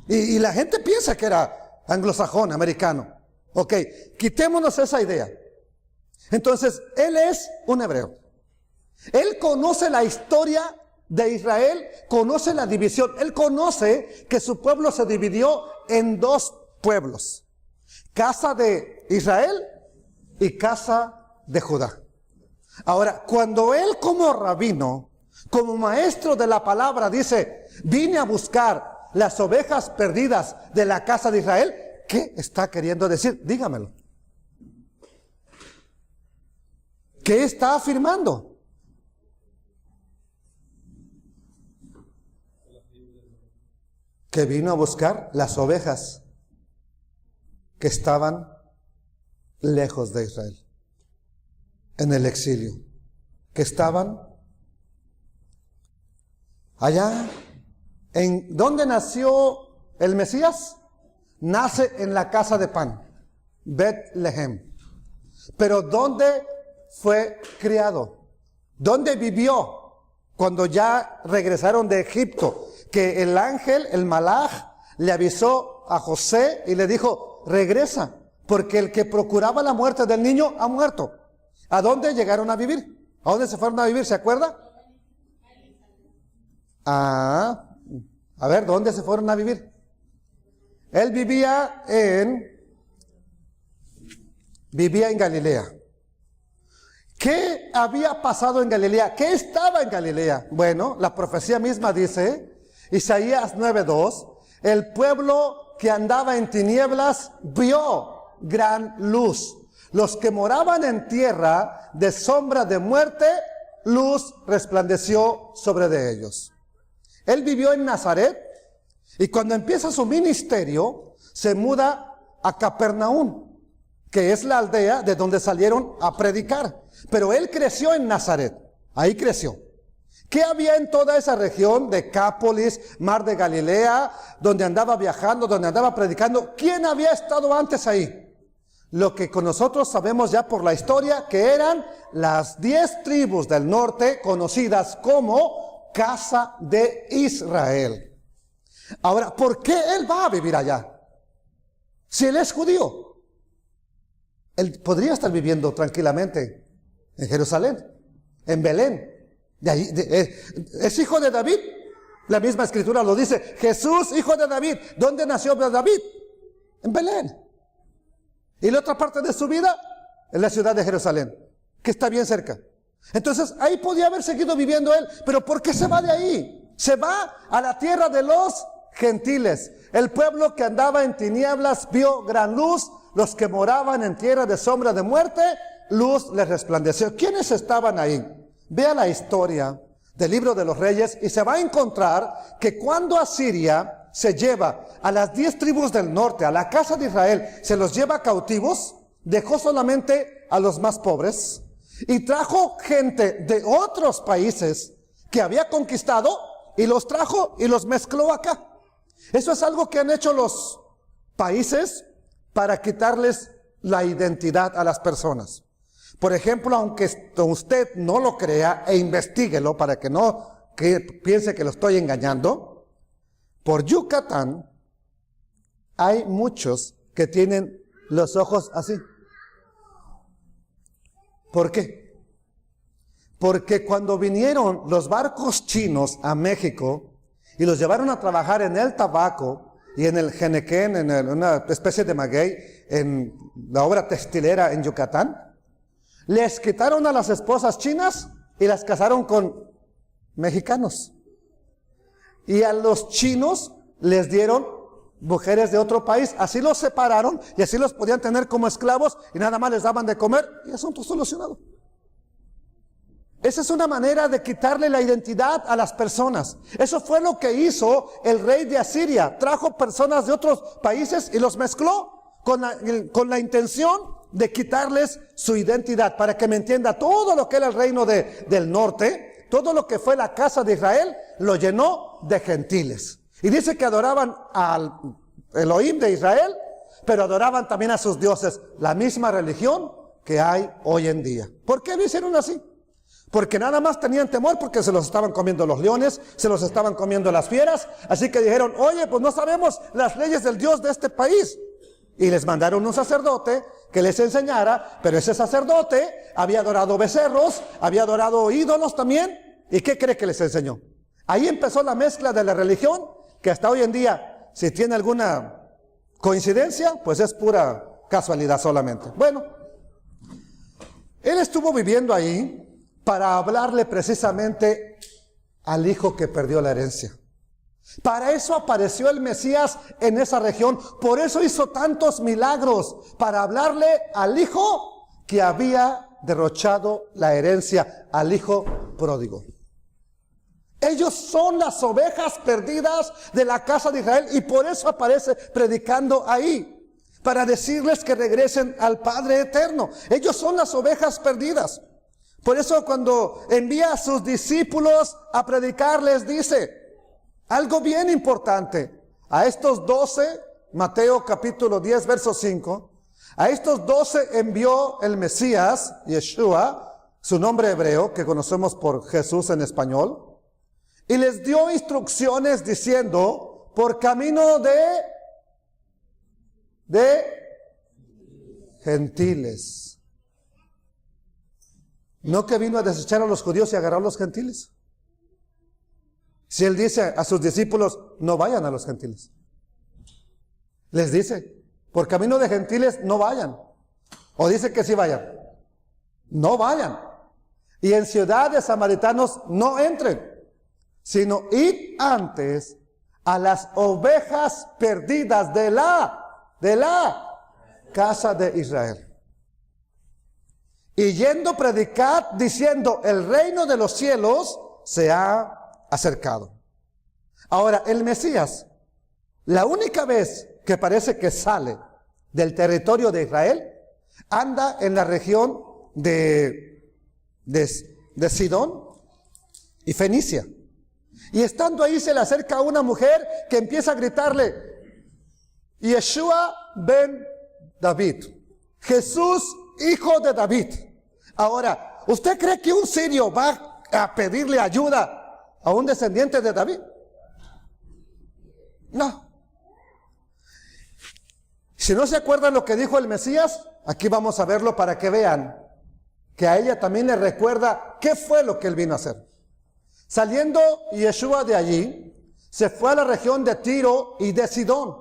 Y la gente piensa que era anglosajón, americano. Ok, quitémonos esa idea. Entonces, él es un hebreo. Él conoce la historia de Israel, conoce la división. Él conoce que su pueblo se dividió en 2 pueblos. Casa de Israel y casa de Judá. Ahora, cuando él como rabino, como maestro de la palabra dice, vine a buscar las ovejas perdidas de la casa de Israel, ¿qué está queriendo decir? Dígamelo. ¿Qué está afirmando? Que vino a buscar las ovejas que estaban lejos de Israel, en el exilio, que estaban allá. ¿En dónde nació el Mesías? Nace en la casa de pan, Betlehem. Pero ¿dónde fue criado? ¿Dónde vivió cuando ya regresaron de Egipto? Que el ángel, el malaj, le avisó a José y le dijo, regresa, porque el que procuraba la muerte del niño ha muerto. ¿A dónde llegaron a vivir? ¿A dónde se fueron a vivir? ¿Se acuerda? A ver, ¿dónde se fueron a vivir? Él vivía en Galilea. ¿Qué había pasado en Galilea? ¿Qué estaba en Galilea? Bueno, la profecía misma dice, Isaías 9:2, el pueblo que andaba en tinieblas vio gran luz. Los que moraban en tierra de sombra de muerte, luz resplandeció sobre de ellos. Él vivió en Nazaret y cuando empieza su ministerio, se muda a Capernaum, que es la aldea de donde salieron a predicar. Pero él creció en Nazaret, ahí creció. ¿Qué había en toda esa región? Decápolis, Mar de Galilea, donde andaba viajando, donde andaba predicando. ¿Quién había estado antes ahí? Lo que con nosotros sabemos ya por la historia, que eran las 10 tribus del norte, conocidas como Casa de Israel. Ahora, ¿por qué él va a vivir allá? Si él es judío, él podría estar viviendo tranquilamente en Jerusalén, en Belén. De ahí, es hijo de David. La misma escritura lo dice. Jesús, hijo de David. ¿Dónde nació David? En Belén. Y la otra parte de su vida, en la ciudad de Jerusalén, que está bien cerca. Entonces, ahí podía haber seguido viviendo él. Pero ¿por qué se va de ahí? Se va a la tierra de los gentiles. El pueblo que andaba en tinieblas vio gran luz. Los que moraban en tierra de sombra de muerte, luz les resplandeció. ¿Quiénes estaban ahí? Vea la historia del libro de los Reyes y se va a encontrar que cuando Asiria se lleva a las 10 tribus del norte, a la casa de Israel, se los lleva cautivos, dejó solamente a los más pobres y trajo gente de otros países que había conquistado y los trajo y los mezcló acá. Eso es algo que han hecho los países para quitarles la identidad a las personas. Por ejemplo, aunque usted no lo crea e investíguelo para que no que piense que lo estoy engañando, por Yucatán hay muchos que tienen los ojos así. ¿Por qué? Porque cuando vinieron los barcos chinos a México y los llevaron a trabajar en el tabaco y en el jenequén, en una especie de maguey, en la obra textilera en Yucatán, les quitaron a las esposas chinas y las casaron con mexicanos. Y a los chinos les dieron mujeres de otro país, así los separaron y así los podían tener como esclavos y nada más les daban de comer y asunto solucionado. Esa es una manera de quitarle la identidad a las personas. Eso fue lo que hizo el rey de Asiria. Trajo personas de otros países y los mezcló con la intención de quitarles su identidad. Para que me entienda, todo lo que era el reino del norte, todo lo que fue la casa de Israel, lo llenó de gentiles. Y dice que adoraban al Elohim de Israel, pero adoraban también a sus dioses. La misma religión que hay hoy en día. ¿Por qué lo hicieron así? Porque nada más tenían temor porque se los estaban comiendo los leones, se los estaban comiendo las fieras. Así que dijeron, oye, pues no sabemos las leyes del Dios de este país. Y les mandaron un sacerdote que les enseñara, pero ese sacerdote había adorado becerros, había adorado ídolos también. ¿Y qué cree que les enseñó? Ahí empezó la mezcla de la religión, que hasta hoy en día, si tiene alguna coincidencia, pues es pura casualidad solamente. Bueno, él estuvo viviendo ahí para hablarle precisamente al hijo que perdió la herencia. Para eso apareció el Mesías en esa región. Por eso hizo tantos milagros, para hablarle al hijo que había derrochado la herencia, al hijo pródigo. Ellos son las ovejas perdidas de la casa de Israel y por eso aparece predicando ahí, para decirles que regresen al Padre eterno. Ellos son las ovejas perdidas. Por eso cuando envía a sus discípulos a predicar, les dice algo bien importante. A estos 12, Mateo capítulo 10, verso 5, a estos 12 envió el Mesías, Yeshua, su nombre hebreo, que conocemos por Jesús en español, y les dio instrucciones diciendo, por camino de gentiles. ¿No que vino a desechar a los judíos y agarrar a los gentiles? Si él dice a sus discípulos, no vayan a los gentiles. Les dice, por camino de gentiles no vayan. O dice que sí vayan. No vayan. Y en ciudad de samaritanos no entren, sino id antes a las ovejas perdidas de la casa de Israel. Y yendo predicad diciendo, el reino de los cielos se ha acercado. Ahora, el Mesías, la única vez que parece que sale del territorio de Israel, anda en la región de Sidón y Fenicia. Y estando ahí se le acerca a una mujer que empieza a gritarle, Yeshua ben David, Jesús hijo de David. Ahora, ¿usted cree que un sirio va a pedirle ayuda a un descendiente de David? No. Si no se acuerdan lo que dijo el Mesías, aquí vamos a verlo para que vean que a ella también le recuerda qué fue lo que él vino a hacer. Saliendo Yeshua de allí, se fue a la región de Tiro y de Sidón.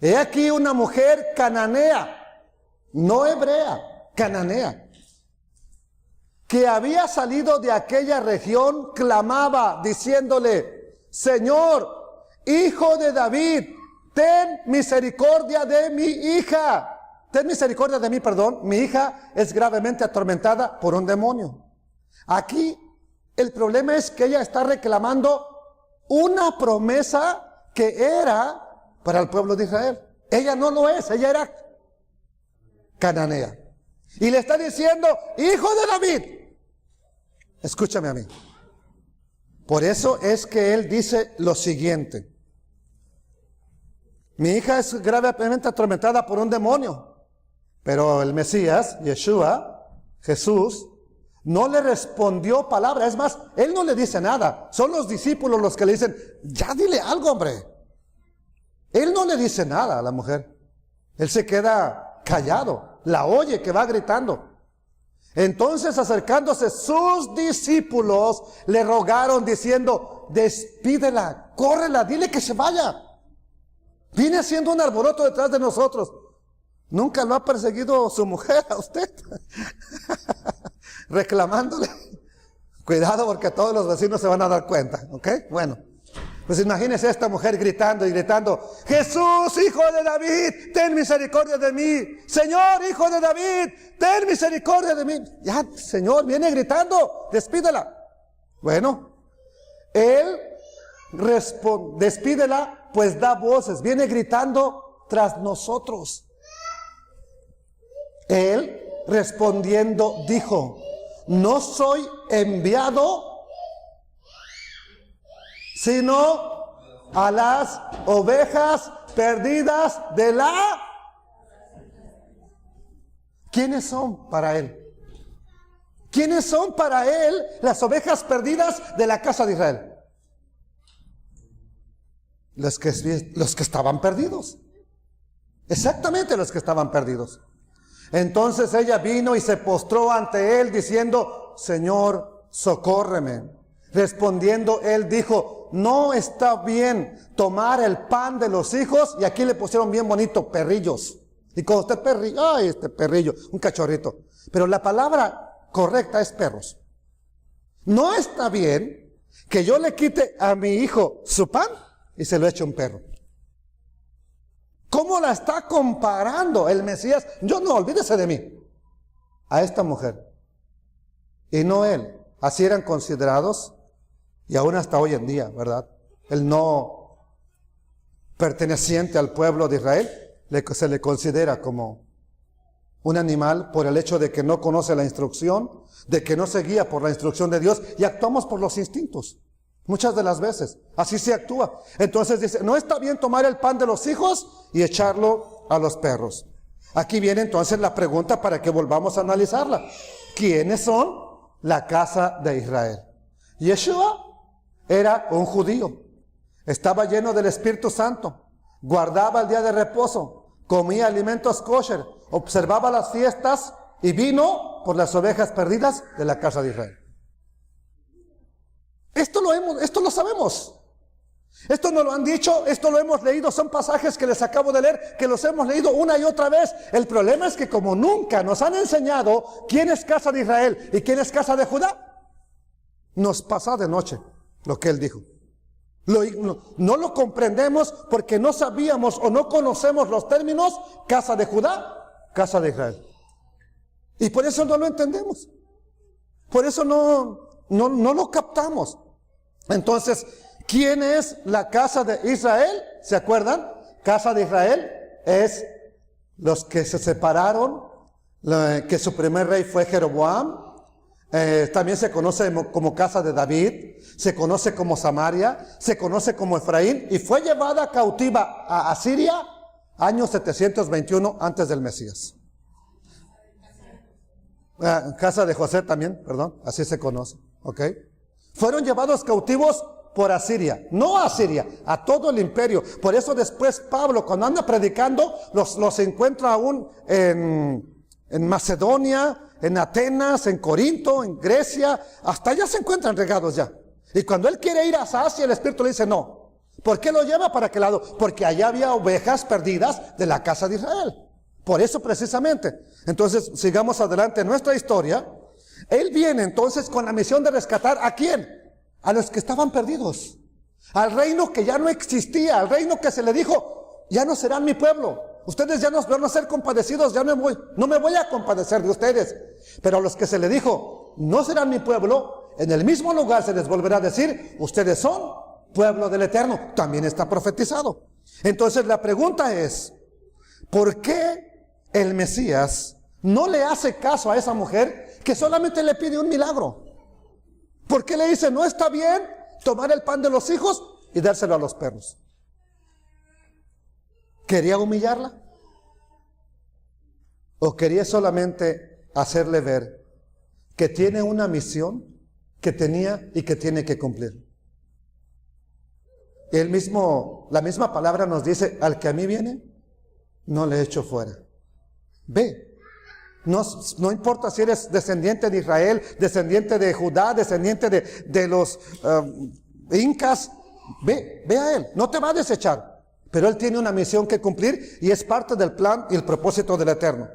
He aquí una mujer cananea, no hebrea, cananea, que había salido de aquella región, clamaba diciéndole, Señor, hijo de David, ten misericordia de mi hija. Ten misericordia de mí, perdón. Mi hija es gravemente atormentada por un demonio. Aquí el problema es que ella está reclamando una promesa que era para el pueblo de Israel. Ella no lo es, ella era cananea. Y le está diciendo, hijo de David. Escúchame a mí. Por eso es que él dice lo siguiente. Mi hija es gravemente atormentada por un demonio. Pero el Mesías, Yeshua, Jesús, No le respondió palabra. Es más, él no le dice nada. Son los discípulos los que le dicen, ya dile algo, hombre. Él no le dice nada a la mujer. Él se queda callado. La oye que va gritando. Entonces, acercándose sus discípulos, le rogaron diciendo, despídela, córrela, dile que se vaya. Viene haciendo un alboroto detrás de nosotros. ¿Nunca lo ha perseguido su mujer a usted? Reclamándole. Cuidado porque todos los vecinos se van a dar cuenta, ¿ok? Bueno, pues imagínese esta mujer gritando y gritando, Jesús, hijo de David, ten misericordia de mí. Señor, hijo de David, ten misericordia de mí. Ya, Señor, viene gritando, despídela. Bueno, él responde, despídela, pues da voces, viene gritando tras nosotros. Él respondiendo dijo, no soy enviado sino a las ovejas perdidas de la... ¿Quiénes son para él? ¿Quiénes son para él las ovejas perdidas de la casa de Israel? Los que estaban perdidos. Exactamente los que estaban perdidos. Entonces ella vino y se postró ante él diciendo, Señor, socórreme. Respondiendo él dijo, no está bien tomar el pan de los hijos, y aquí le pusieron bien bonito, perrillos. Y cuando usted perrillo, ay, este perrillo, un cachorrito. Pero la palabra correcta es perros. No está bien que yo le quite a mi hijo su pan y se lo eche a un perro. ¿Cómo la está comparando el Mesías? Yo no, olvídese de mí. A esta mujer. Y no él. Así eran considerados. Y aún hasta hoy en día, ¿verdad? El no perteneciente al pueblo de Israel se le considera como un animal por el hecho de que no conoce la instrucción, de que no se guía por la instrucción de Dios, y actuamos por los instintos. Muchas de las veces, así se actúa. Entonces dice, no está bien tomar el pan de los hijos y echarlo a los perros. Aquí viene entonces la pregunta para que volvamos a analizarla. ¿Quiénes son la casa de Israel? Yeshua era un judío. Estaba lleno del Espíritu Santo. Guardaba el día de reposo. Comía alimentos kosher. Observaba las fiestas y vino por las ovejas perdidas de la casa de Israel. Esto lo sabemos. Esto nos lo han dicho, esto lo hemos leído, son pasajes que les acabo de leer, que los hemos leído una y otra vez. El problema es que como nunca nos han enseñado quién es casa de Israel y quién es casa de Judá, nos pasa de noche lo que él dijo. No lo comprendemos porque no sabíamos o no conocemos los términos casa de Judá, casa de Israel. Y por eso no lo entendemos. Por eso no lo captamos. Entonces, ¿quién es la casa de Israel? ¿Se acuerdan? Casa de Israel es los que se separaron, que su primer rey fue Jeroboam. También se conoce como casa de David, se conoce como Samaria, se conoce como Efraín, y fue llevada cautiva a Asiria año 721 antes del Mesías. Casa de José también, perdón, así se conoce, ¿ok? Fueron llevados cautivos por Asiria, no a Asiria, a todo el imperio. Por eso después Pablo, cuando anda predicando, los encuentra aún en Macedonia, en Atenas, en Corinto, en Grecia, hasta allá se encuentran regados ya. Y cuando él quiere ir a Asia, el Espíritu le dice no. ¿Por qué lo lleva para aquel lado? Porque allá había ovejas perdidas de la casa de Israel. Por eso precisamente. Entonces, sigamos adelante en nuestra historia. Él viene entonces con la misión de rescatar ¿a quién? A los que estaban perdidos. Al reino que ya no existía, al reino que se le dijo, ya no serán mi pueblo. Ustedes ya no van a ser compadecidos, ya no me voy a compadecer de ustedes. Pero a los que se le dijo, no serán mi pueblo, en el mismo lugar se les volverá a decir, ustedes son pueblo del Eterno. También está profetizado. Entonces la pregunta es, ¿por qué el Mesías no le hace caso a esa mujer que solamente le pide un milagro? ¿Por qué le dice, no está bien tomar el pan de los hijos y dárselo a los perros? ¿Quería humillarla? ¿O quería solamente hacerle ver que tiene una misión que tenía y que tiene que cumplir. Él mismo, la misma palabra nos dice, al que a mí viene, no le echo fuera. Ve, no importa si eres descendiente de Israel, descendiente de Judá, descendiente de los incas, ve a Él, no te va a desechar. Pero Él tiene una misión que cumplir y es parte del plan y el propósito del Eterno.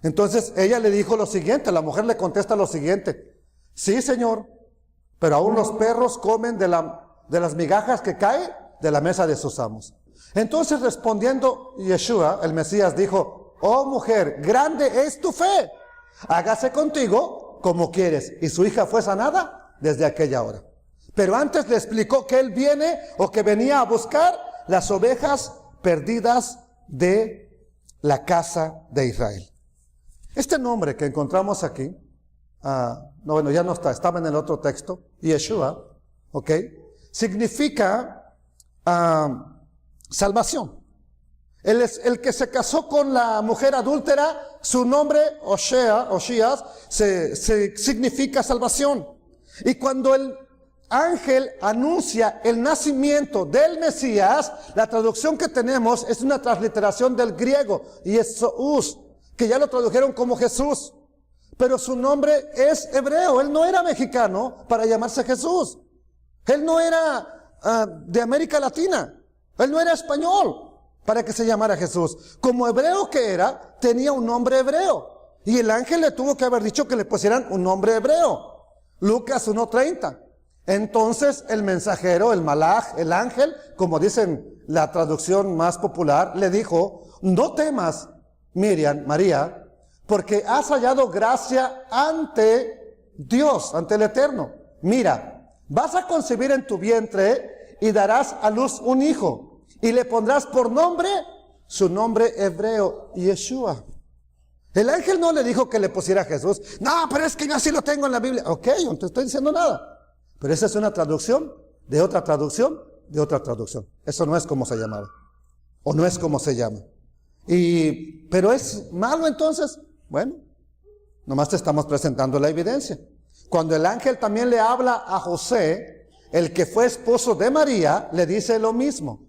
Entonces ella le dijo lo siguiente, la mujer le contesta lo siguiente: sí, Señor, pero aún los perros comen de las migajas que cae de la mesa de sus amos. Entonces respondiendo Yeshua, el Mesías, dijo: oh mujer, grande es tu fe, hágase contigo como quieres. Y su hija fue sanada desde aquella hora. Pero antes le explicó que él viene o que venía a buscar las ovejas perdidas de la casa de Israel. Este nombre que encontramos aquí, ya no está, estaba en el otro texto, Yeshua, ¿ok? Significa salvación. Él es el que se casó con la mujer adúltera. Su nombre, Osías, significa salvación. Y cuando el ángel anuncia el nacimiento del Mesías, la traducción que tenemos es una transliteración del griego, Jesús, que ya lo tradujeron como Jesús. Pero su nombre es hebreo. Él no era mexicano para llamarse Jesús. Él no era de América Latina. Él no era español para que se llamara Jesús. Como hebreo que era, tenía un nombre hebreo. Y el ángel le tuvo que haber dicho que le pusieran un nombre hebreo. Lucas 1:30. Entonces el mensajero, el malaj, el ángel, como dicen la traducción más popular, le dijo: no temas, María, porque has hallado gracia ante Dios, ante el Eterno. Mira, vas a concebir en tu vientre y darás a luz un hijo, y le pondrás por nombre, su nombre hebreo, Yeshua. El ángel no le dijo que le pusiera Jesús. No, pero es que yo así lo tengo en la Biblia. Ok, no te estoy diciendo nada. Pero esa es una traducción de otra traducción de otra traducción. Eso no es como se llamaba. O no es como se llama. Pero es malo entonces. Bueno, nomás te estamos presentando la evidencia. Cuando el ángel también le habla a José, el que fue esposo de María, le dice lo mismo.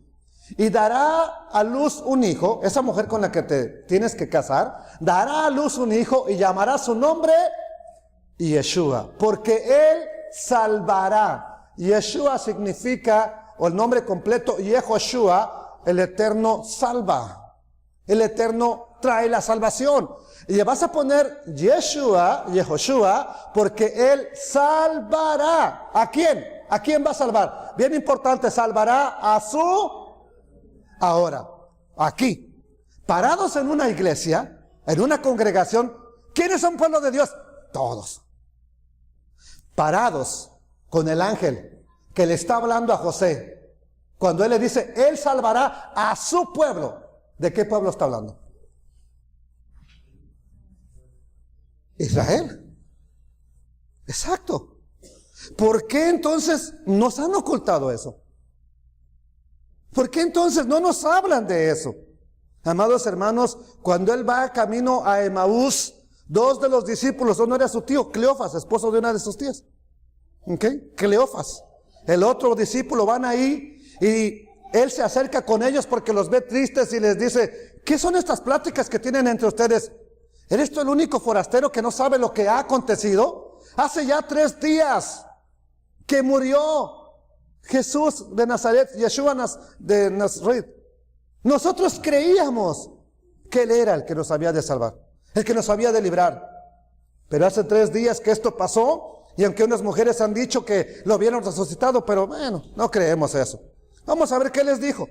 Y dará a luz un hijo, esa mujer con la que te tienes que casar, dará a luz un hijo y llamará su nombre Yeshua, porque él salvará. Yeshua significa, o el nombre completo, Yehoshua, el Eterno salva. El Eterno trae la salvación. Y le vas a poner Yeshua, Yehoshua, porque él salvará. ¿A quién? ¿A quién va a salvar? Bien importante, salvará a su... Ahora, aquí, parados en una iglesia, en una congregación, ¿quiénes son pueblo de Dios? Todos. Parados con el ángel que le está hablando a José, cuando él le dice, él salvará a su pueblo. ¿De qué pueblo está hablando? Israel. Exacto. ¿Por qué entonces nos han ocultado eso? ¿Por qué entonces no nos hablan de eso? Amados hermanos, cuando él va camino a Emaús, dos de los discípulos, uno era su tío, Cleofas, esposo de una de sus tías. ¿Ok? Cleofas. El otro discípulo van ahí y él se acerca con ellos porque los ve tristes y les dice, ¿qué son estas pláticas que tienen entre ustedes? ¿Eres tú el único forastero que no sabe lo que ha acontecido? Hace ya 3 días que murió Jesús de Nazaret, Yeshua de Nazaret. Nosotros creíamos que Él era el que nos había de salvar, el que nos había de librar. Pero hace 3 días que esto pasó, y aunque unas mujeres han dicho que lo vieron resucitado, pero bueno, no creemos eso. Vamos a ver qué les dijo.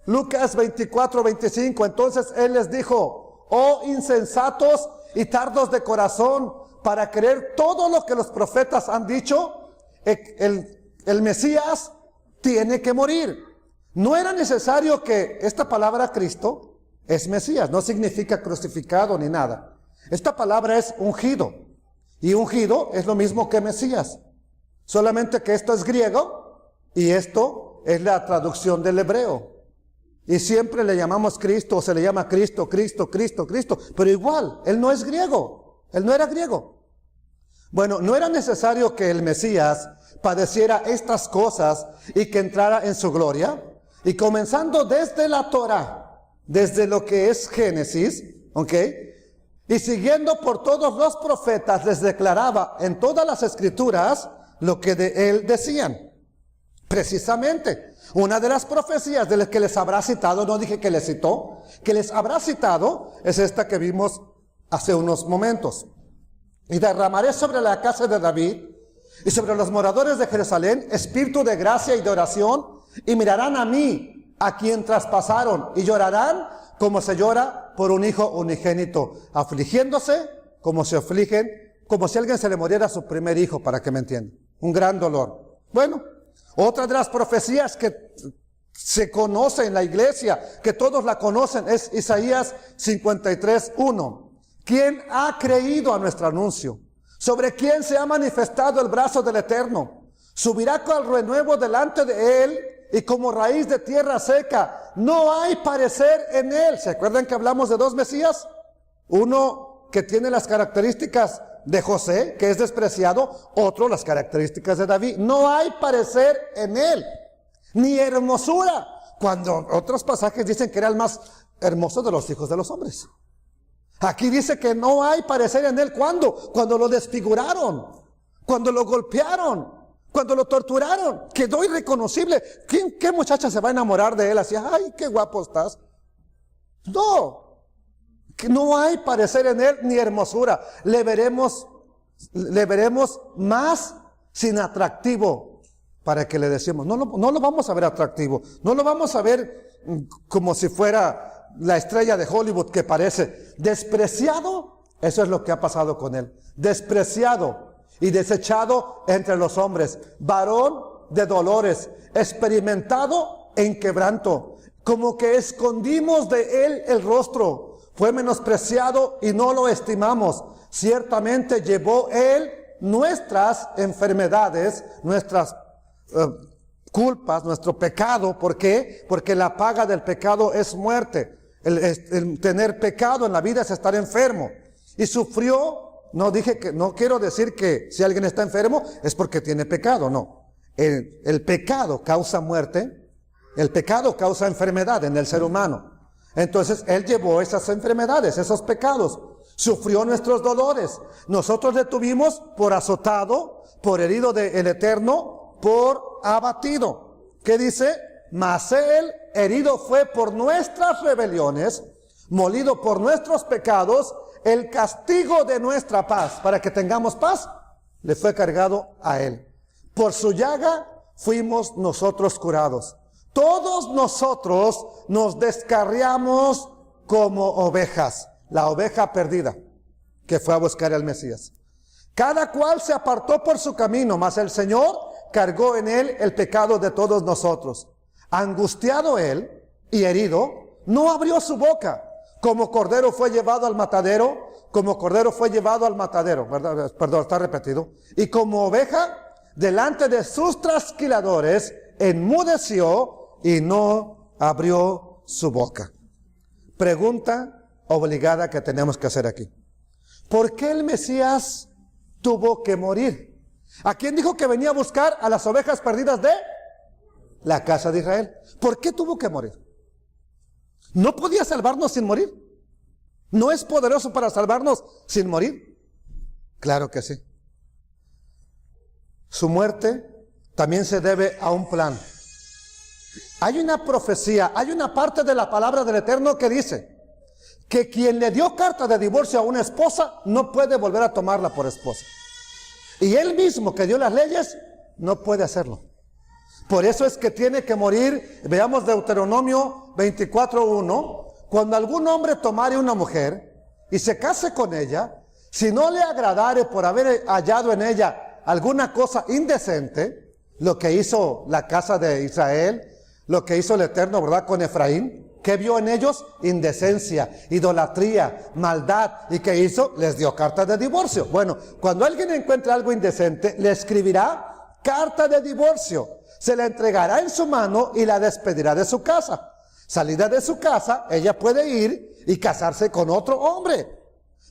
Lucas 24:25. Entonces Él les dijo, oh insensatos y tardos de corazón, para creer todo lo que los profetas han dicho, el Mesías tiene que morir. No era necesario que esta palabra Cristo es Mesías, no significa crucificado ni nada. Esta palabra es ungido, y ungido es lo mismo que Mesías, solamente que esto es griego y esto es la traducción del hebreo. Y siempre le llamamos Cristo, o se le llama Cristo, Cristo, Cristo, Cristo, pero igual, Él no es griego, Él no era griego. Bueno, no era necesario que el Mesías padeciera estas cosas y que entrara en su gloria. Y comenzando desde la Torá, desde lo que es Génesis, ¿ok? Y siguiendo por todos los profetas, les declaraba en todas las escrituras lo que de él decían. Precisamente, una de las profecías de las que les habrá citado, no dije que les citó, que les habrá citado, es esta que vimos hace unos momentos. Y derramaré sobre la casa de David y sobre los moradores de Jerusalén espíritu de gracia y de oración, y mirarán a mí, a quien traspasaron, y llorarán como se llora por un hijo unigénito, afligiéndose como se afligen, como si a alguien se le muriera su primer hijo, para que me entiendan. Un gran dolor. Bueno, otra de las profecías que se conoce en la iglesia, que todos la conocen, es Isaías 53:1. ¿Quién ha creído a nuestro anuncio? ¿Sobre quién se ha manifestado el brazo del Eterno? Subirá con el renuevo delante de él y como raíz de tierra seca. No hay parecer en él. ¿Se acuerdan que hablamos de dos Mesías? Uno que tiene las características de José, que es despreciado. Otro, las características de David. No hay parecer en él, ni hermosura. Cuando otros pasajes dicen que era el más hermoso de los hijos de los hombres. Aquí dice que no hay parecer en él. ¿Cuándo? Cuando lo desfiguraron, cuando lo golpearon, cuando lo torturaron. Quedó irreconocible. ¿Qué muchacha se va a enamorar de él así? Ay, qué guapo estás. No, que no hay parecer en él ni hermosura. Le veremos más sin atractivo, para que le decimos. No lo vamos a ver atractivo. No lo vamos a ver como si fuera la estrella de Hollywood que parece. Despreciado, eso es lo que ha pasado con él. Despreciado y desechado entre los hombres. Varón de dolores, experimentado en quebranto. Como que escondimos de él el rostro. Fue menospreciado y no lo estimamos. Ciertamente llevó él nuestras enfermedades, nuestras culpas, nuestro pecado. ¿Por qué? Porque la paga del pecado es muerte. El tener pecado en la vida es estar enfermo. Y sufrió, no quiero decir que si alguien está enfermo es porque tiene pecado, no. El pecado causa muerte, el pecado causa enfermedad en el ser humano. Entonces él llevó esas enfermedades, esos pecados, sufrió nuestros dolores. Nosotros le tuvimos por azotado, por herido del Eterno, por abatido. ¿Qué dice? Mas él herido fue por nuestras rebeliones, molido por nuestros pecados. El castigo de nuestra paz, para que tengamos paz, le fue cargado a él. Por su llaga fuimos nosotros curados. Todos nosotros nos descarriamos como ovejas. La oveja perdida que fue a buscar al Mesías. Cada cual se apartó por su camino, mas el Señor cargó en él el pecado de todos nosotros. Angustiado él y herido, no abrió su boca. Como cordero fue llevado al matadero, ¿verdad? Perdón, está repetido. Y como oveja, delante de sus trasquiladores, enmudeció y no abrió su boca. Pregunta obligada que tenemos que hacer aquí. ¿Por qué el Mesías tuvo que morir? ¿A quién dijo que venía a buscar a las ovejas perdidas de la casa de Israel? ¿Por qué tuvo que morir? ¿No podía salvarnos sin morir? ¿No es poderoso para salvarnos sin morir? Claro que sí. Su muerte también se debe a un plan. Hay una profecía, hay una parte de la palabra del Eterno que dice que quien le dio carta de divorcio a una esposa no puede volver a tomarla por esposa. Y él mismo que dio las leyes no puede hacerlo. Por eso es que tiene que morir. Veamos Deuteronomio 24:1. Cuando algún hombre tomare una mujer y se case con ella, si no le agradare por haber hallado en ella alguna cosa indecente, lo que hizo la casa de Israel, lo que hizo el Eterno, ¿verdad?, con Efraín, ¿qué vio en ellos? Indecencia, idolatría, maldad. ¿Y qué hizo? Les dio carta de divorcio. Bueno, cuando alguien encuentra algo indecente, le escribirá carta de divorcio. Se la entregará en su mano y la despedirá de su casa. Salida de su casa, ella puede ir y casarse con otro hombre.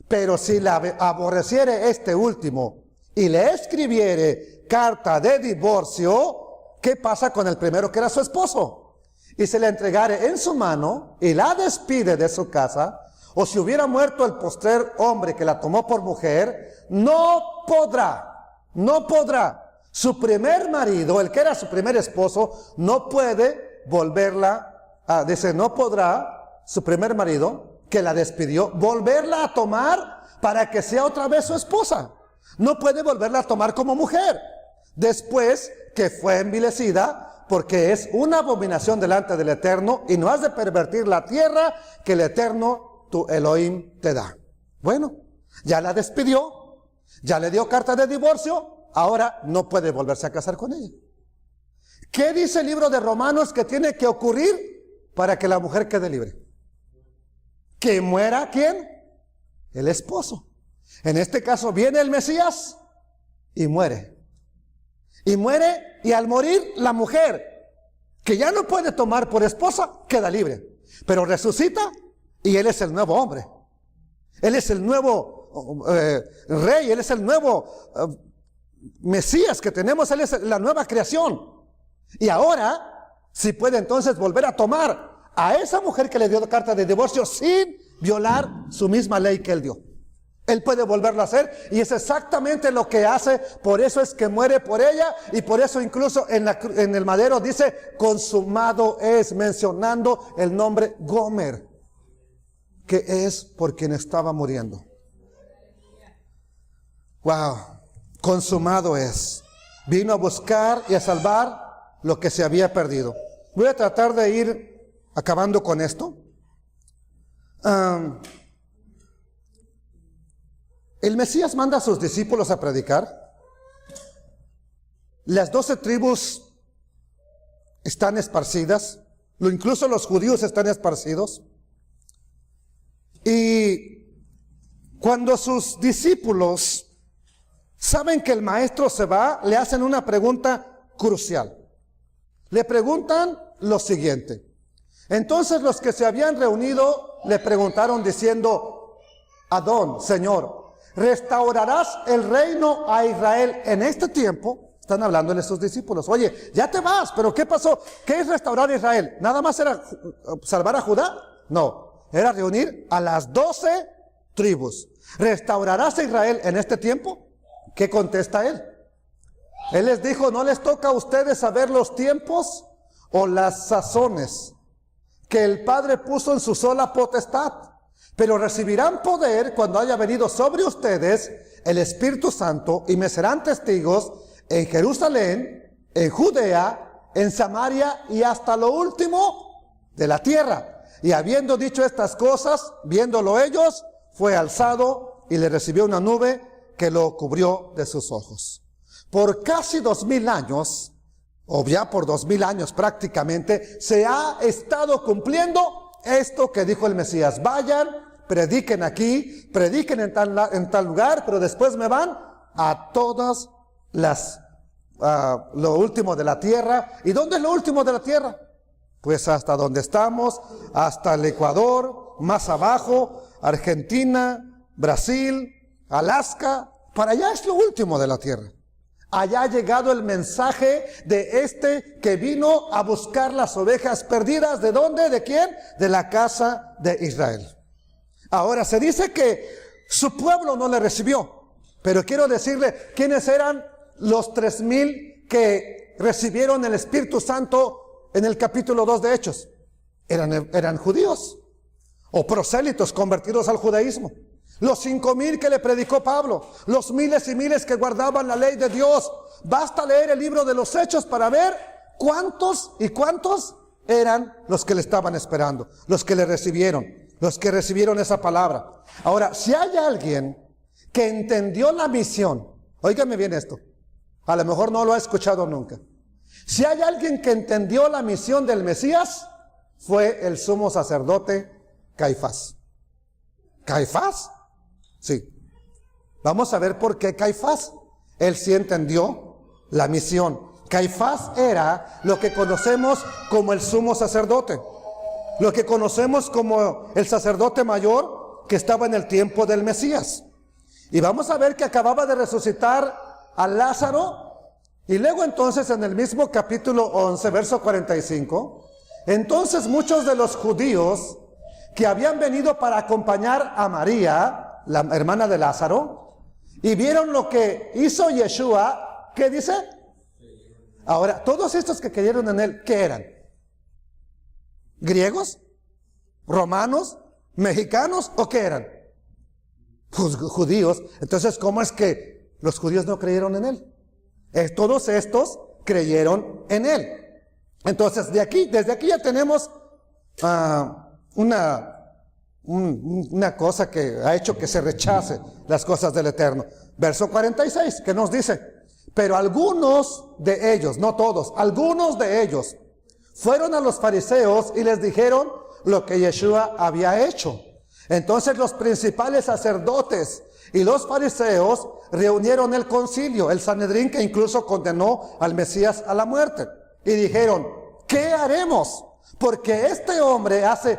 Pero si la aborreciere este último y le escribiere carta de divorcio, ¿qué pasa con el primero que era su esposo? Y se le entregare en su mano y la despide de su casa, o si hubiera muerto el postrer hombre que la tomó por mujer, no podrá. Su primer marido, el que era su primer esposo, no puede volverla, no podrá su primer marido, que la despidió, volverla a tomar para que sea otra vez su esposa. No puede volverla a tomar como mujer, después que fue envilecida, porque es una abominación delante del Eterno, y no has de pervertir la tierra que el Eterno, tu Elohim, te da. Bueno, ya la despidió, ya le dio carta de divorcio, ahora no puede volverse a casar con ella. ¿Qué dice el libro de Romanos que tiene que ocurrir para que la mujer quede libre? Que muera, ¿quién? El esposo. En este caso viene el Mesías y muere. Y muere, y al morir la mujer, que ya no puede tomar por esposa, queda libre. Pero resucita y él es el nuevo hombre. Él es el nuevo rey, él es el nuevo Mesías que tenemos, él es la nueva creación. Y ahora, si puede entonces volver a tomar a esa mujer que le dio carta de divorcio sin violar su misma ley que él dio. Él puede volverlo a hacer, y es exactamente lo que hace. Por eso es que muere por ella, y por eso incluso en el madero dice consumado es, mencionando el nombre Gomer, que es por quien estaba muriendo. Wow, consumado es. Vino a buscar y a salvar lo que se había perdido. Voy a tratar de ir acabando con esto. El Mesías manda a sus discípulos a predicar. Las 12 tribus están esparcidas, incluso los judíos están esparcidos. Y cuando sus discípulos saben que el maestro se va, le hacen una pregunta crucial. Le preguntan lo siguiente. Entonces los que se habían reunido le preguntaron diciendo: Adón, Señor, ¿restaurarás el reino a Israel en este tiempo? Están hablándole a sus discípulos. Oye, ya te vas, pero ¿qué pasó? ¿Qué es restaurar a Israel? ¿Nada más era salvar a Judá? No, era reunir a las 12 tribus. ¿Restaurarás a Israel en este tiempo? ¿Qué contesta él? Él les dijo: no les toca a ustedes saber los tiempos o las sazones que el Padre puso en su sola potestad, pero recibirán poder cuando haya venido sobre ustedes el Espíritu Santo, y me serán testigos en Jerusalén, en Judea, en Samaria y hasta lo último de la tierra. Y habiendo dicho estas cosas, viéndolo ellos, fue alzado y le recibió una nube que lo cubrió de sus ojos. Por casi 2000 años, o ya por 2000 años prácticamente, se ha estado cumpliendo esto que dijo el Mesías: vayan, prediquen aquí, prediquen en tal lugar, pero después me van a todas las, lo último de la tierra. ¿Y dónde es lo último de la tierra? Pues hasta donde estamos, hasta el Ecuador, más abajo, Argentina, Brasil, Alaska, para allá es lo último de la tierra. Allá ha llegado el mensaje de este que vino a buscar las ovejas perdidas. ¿De dónde? ¿De quién? De la casa de Israel. Ahora se dice que su pueblo no le recibió, pero quiero decirle quiénes eran los 3000 que recibieron el Espíritu Santo en el capítulo 2 de Hechos. Eran judíos o prosélitos convertidos al judaísmo. Los 5000 que le predicó Pablo, los miles y miles que guardaban la ley de Dios. Basta leer el libro de los Hechos para ver cuántos y cuántos eran los que le estaban esperando, los que le recibieron, los que recibieron esa palabra. Ahora, si hay alguien que entendió la misión, óigame bien esto, a lo mejor no lo ha escuchado nunca. Si hay alguien que entendió la misión del Mesías, fue el sumo sacerdote Caifás. ¿Caifás? Sí. Vamos a ver por qué Caifás. Él sí entendió la misión. Caifás era lo que conocemos como el sumo sacerdote, lo que conocemos como el sacerdote mayor que estaba en el tiempo del Mesías. Y vamos a ver que acababa de resucitar a Lázaro. Y luego entonces en el mismo capítulo 11, verso 45, entonces muchos de los judíos que habían venido para acompañar a María, la hermana de Lázaro, y vieron lo que hizo Yeshua, ¿qué dice? Ahora, todos estos que creyeron en él, ¿qué eran? ¿Griegos? ¿Romanos? ¿Mexicanos? ¿O qué eran? Pues judíos. Entonces, ¿cómo es que los judíos no creyeron en él? Todos estos creyeron en él. Entonces, desde aquí ya tenemos una cosa que ha hecho que se rechace las cosas del Eterno. Verso 46, que nos dice: pero algunos de ellos, no todos, algunos de ellos fueron a los fariseos y les dijeron lo que Yeshua había hecho. Entonces los principales sacerdotes y los fariseos reunieron el concilio, el Sanedrín, que incluso condenó al Mesías a la muerte, y dijeron: ¿qué haremos? Porque este hombre hace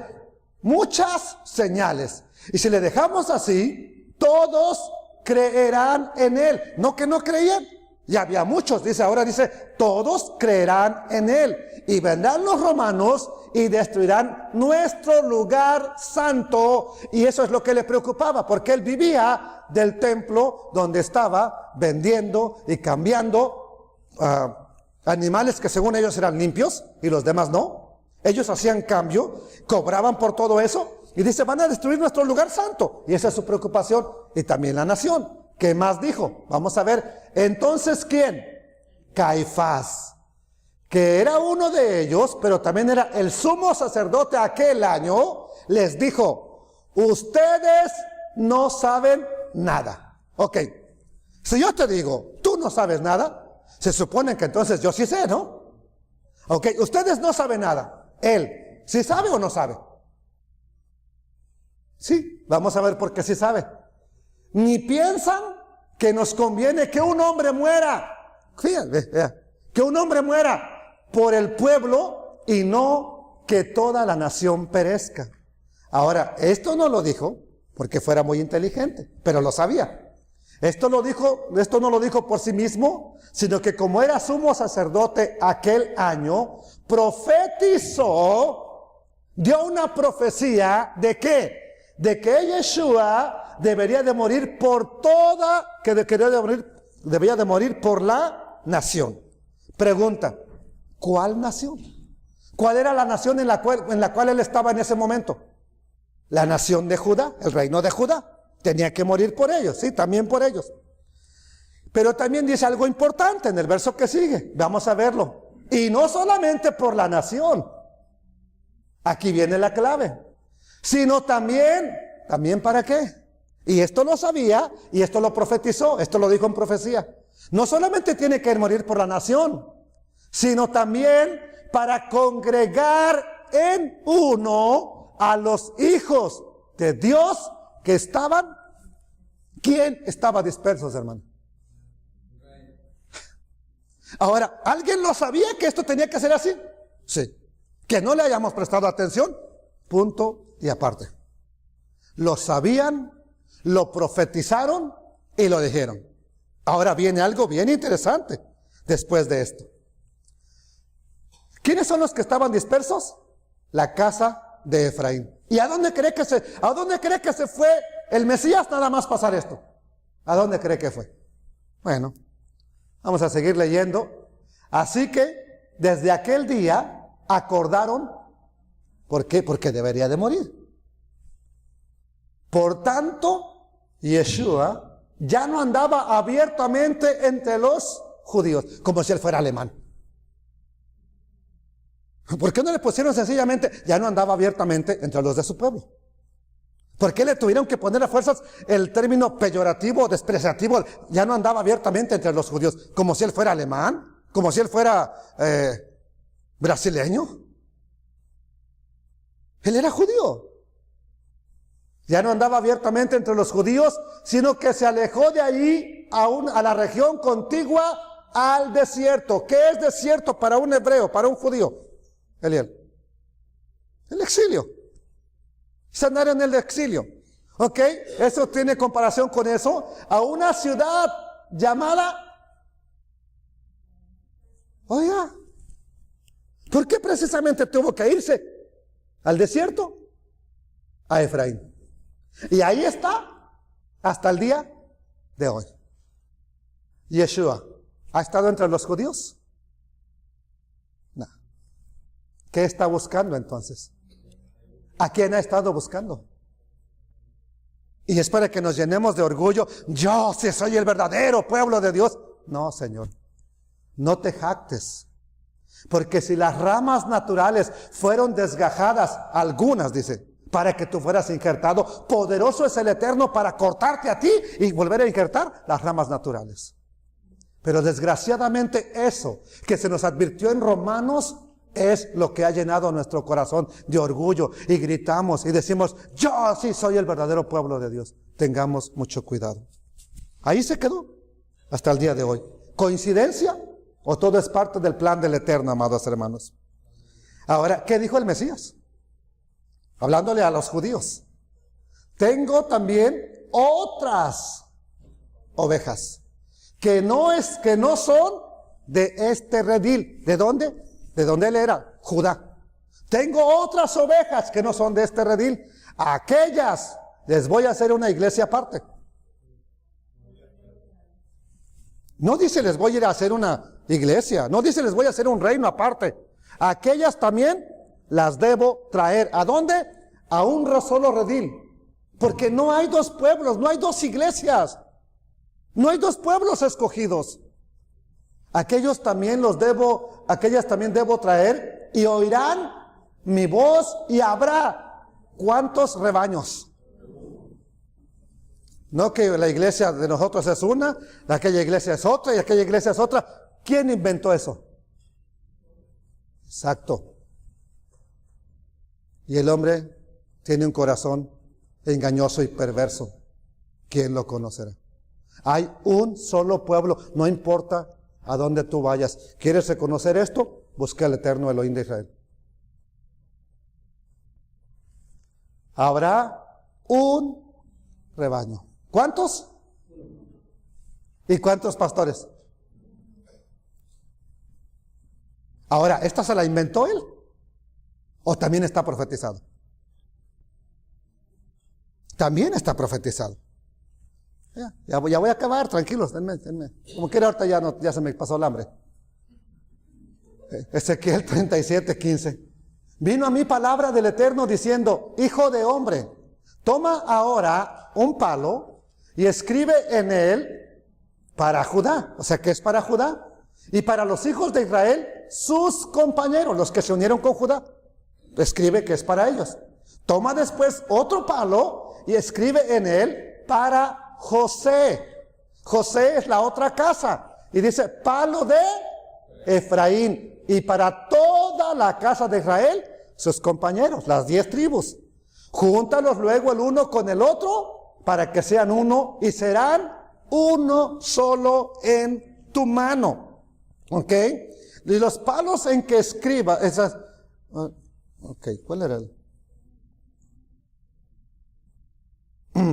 muchas señales, y si le dejamos así, todos creerán en él. No que no creían, ya había muchos, ahora dice, todos creerán en él, y vendrán los romanos y destruirán nuestro lugar santo. Y eso es lo que le preocupaba, porque él vivía del templo donde estaba vendiendo y cambiando animales que según ellos eran limpios y los demás no. Ellos hacían cambio, cobraban por todo eso, y dice: van a destruir nuestro lugar santo. Y esa es su preocupación, y también la nación. ¿Qué más dijo? Vamos a ver. Entonces, ¿quién? Caifás, que era uno de ellos, pero también era el sumo sacerdote aquel año, les dijo: ustedes no saben nada. Ok, si yo te digo, tú no sabes nada, se supone que entonces yo sí sé, ¿no? Ok, ustedes no saben nada. Él, ¿sí sabe o no sabe? Sí, vamos a ver por qué sí sabe. Ni piensan que nos conviene que un hombre muera. Fíjate, que un hombre muera por el pueblo y no que toda la nación perezca. Ahora, esto no lo dijo porque fuera muy inteligente, pero lo sabía. Esto no lo dijo por sí mismo, sino que como era sumo sacerdote aquel año, profetizó, dio una profecía ¿de qué? De que Yeshua debería de morir por debía de morir por la nación. Pregunta: ¿cuál nación? ¿Cuál era la nación en la cual él estaba en ese momento? La nación de Judá, el reino de Judá. Tenía que morir por ellos, sí, también por ellos. Pero también dice algo importante en el verso que sigue. Vamos a verlo. Y no solamente por la nación. Aquí viene la clave. Sino también ¿para qué? Y esto lo sabía, y esto lo profetizó, esto lo dijo en profecía. No solamente tiene que morir por la nación, sino también para congregar en uno a los hijos de Dios que estaban. ¿Quién estaba dispersos, hermano? Ahora, ¿alguien lo sabía que esto tenía que ser así? Sí. Que no le hayamos prestado atención, punto y aparte. Lo sabían, lo profetizaron y lo dijeron. Ahora viene algo bien interesante después de esto. ¿Quiénes son los que estaban dispersos? La casa de Efraín. ¿Y a dónde cree que se fue el Mesías nada más pasar esto? ¿A dónde cree que fue? Bueno, vamos a seguir leyendo. Así que desde aquel día acordaron. ¿Por qué? Porque debería de morir. Por tanto, Yeshua ya no andaba abiertamente entre los judíos, como si él fuera alemán. ¿Por qué no le pusieron sencillamente, ya no andaba abiertamente entre los de su pueblo? ¿Por qué le tuvieron que poner a fuerzas el término peyorativo, despreciativo? Ya no andaba abiertamente entre los judíos, como si él fuera alemán, como si él fuera brasileño. Él era judío. Ya no andaba abiertamente entre los judíos, sino que se alejó de allí a la región contigua al desierto. ¿Qué es desierto para un hebreo, para un judío? Eliel. El exilio. Es andar en el exilio. ¿Ok? Eso tiene comparación con eso. A una ciudad llamada ¿Por qué precisamente tuvo que irse al desierto? A Efraín. Y ahí está hasta el día de hoy. Yeshua, ¿ha estado entre los judíos? No. ¿Qué está buscando entonces? ¿A quién ha estado buscando? Y es para que nos llenemos de orgullo. Yo sí soy el verdadero pueblo de Dios. No, Señor. No te jactes. Porque si las ramas naturales fueron desgajadas, algunas, dice, para que tú fueras injertado, poderoso es el Eterno para cortarte a ti y volver a injertar las ramas naturales. Pero desgraciadamente eso que se nos advirtió en Romanos es lo que ha llenado nuestro corazón de orgullo, y gritamos y decimos, yo sí soy el verdadero pueblo de Dios. Tengamos mucho cuidado. Ahí se quedó hasta el día de hoy. ¿Coincidencia? ¿O todo es parte del plan del Eterno, amados hermanos? Ahora, ¿qué dijo el Mesías? Hablándole a los judíos. Tengo también otras ovejas que no son de este redil. ¿De dónde? ¿De dónde él era? Judá. Tengo otras ovejas que no son de este redil. A aquellas les voy a hacer una iglesia aparte. No dice les voy a ir a hacer una iglesia. No dice les voy a hacer un reino aparte. A aquellas también las debo traer. ¿A dónde? A un solo redil. Porque no hay dos pueblos, no hay dos iglesias. No hay dos pueblos escogidos. Aquellas también debo traer, y oirán mi voz, y habrá ¿cuántos rebaños? No que la iglesia de nosotros es una, aquella iglesia es otra, y aquella iglesia es otra. ¿Quién inventó eso? Exacto. Y el hombre tiene un corazón engañoso y perverso. ¿Quién lo conocerá? Hay un solo pueblo, no importa a dónde tú vayas. ¿Quieres reconocer esto? Busca al Eterno Elohim de Israel. Habrá un rebaño. ¿Cuántos? ¿Y cuántos pastores? Ahora, ¿esta se la inventó él? ¿O también está profetizado? También está profetizado. Ya voy a acabar, tranquilos, denme. Como quiera, ahorita ya se me pasó el hambre. Ezequiel 37:15. Vino a mí palabra del Eterno diciendo, hijo de hombre, toma ahora un palo y escribe en él para Judá. O sea, que es para Judá. Y para los hijos de Israel, sus compañeros, los que se unieron con Judá. Escribe que es para ellos. Toma después otro palo y escribe en él para José. José es la otra casa. Y dice, palo de Efraín. Y para toda la casa de Israel, sus compañeros, las 10 tribus. Júntalos luego el uno con el otro, para que sean uno, y serán uno solo en tu mano. ¿Ok? Y los palos en que escriba, esas... Ok, ¿cuál era el?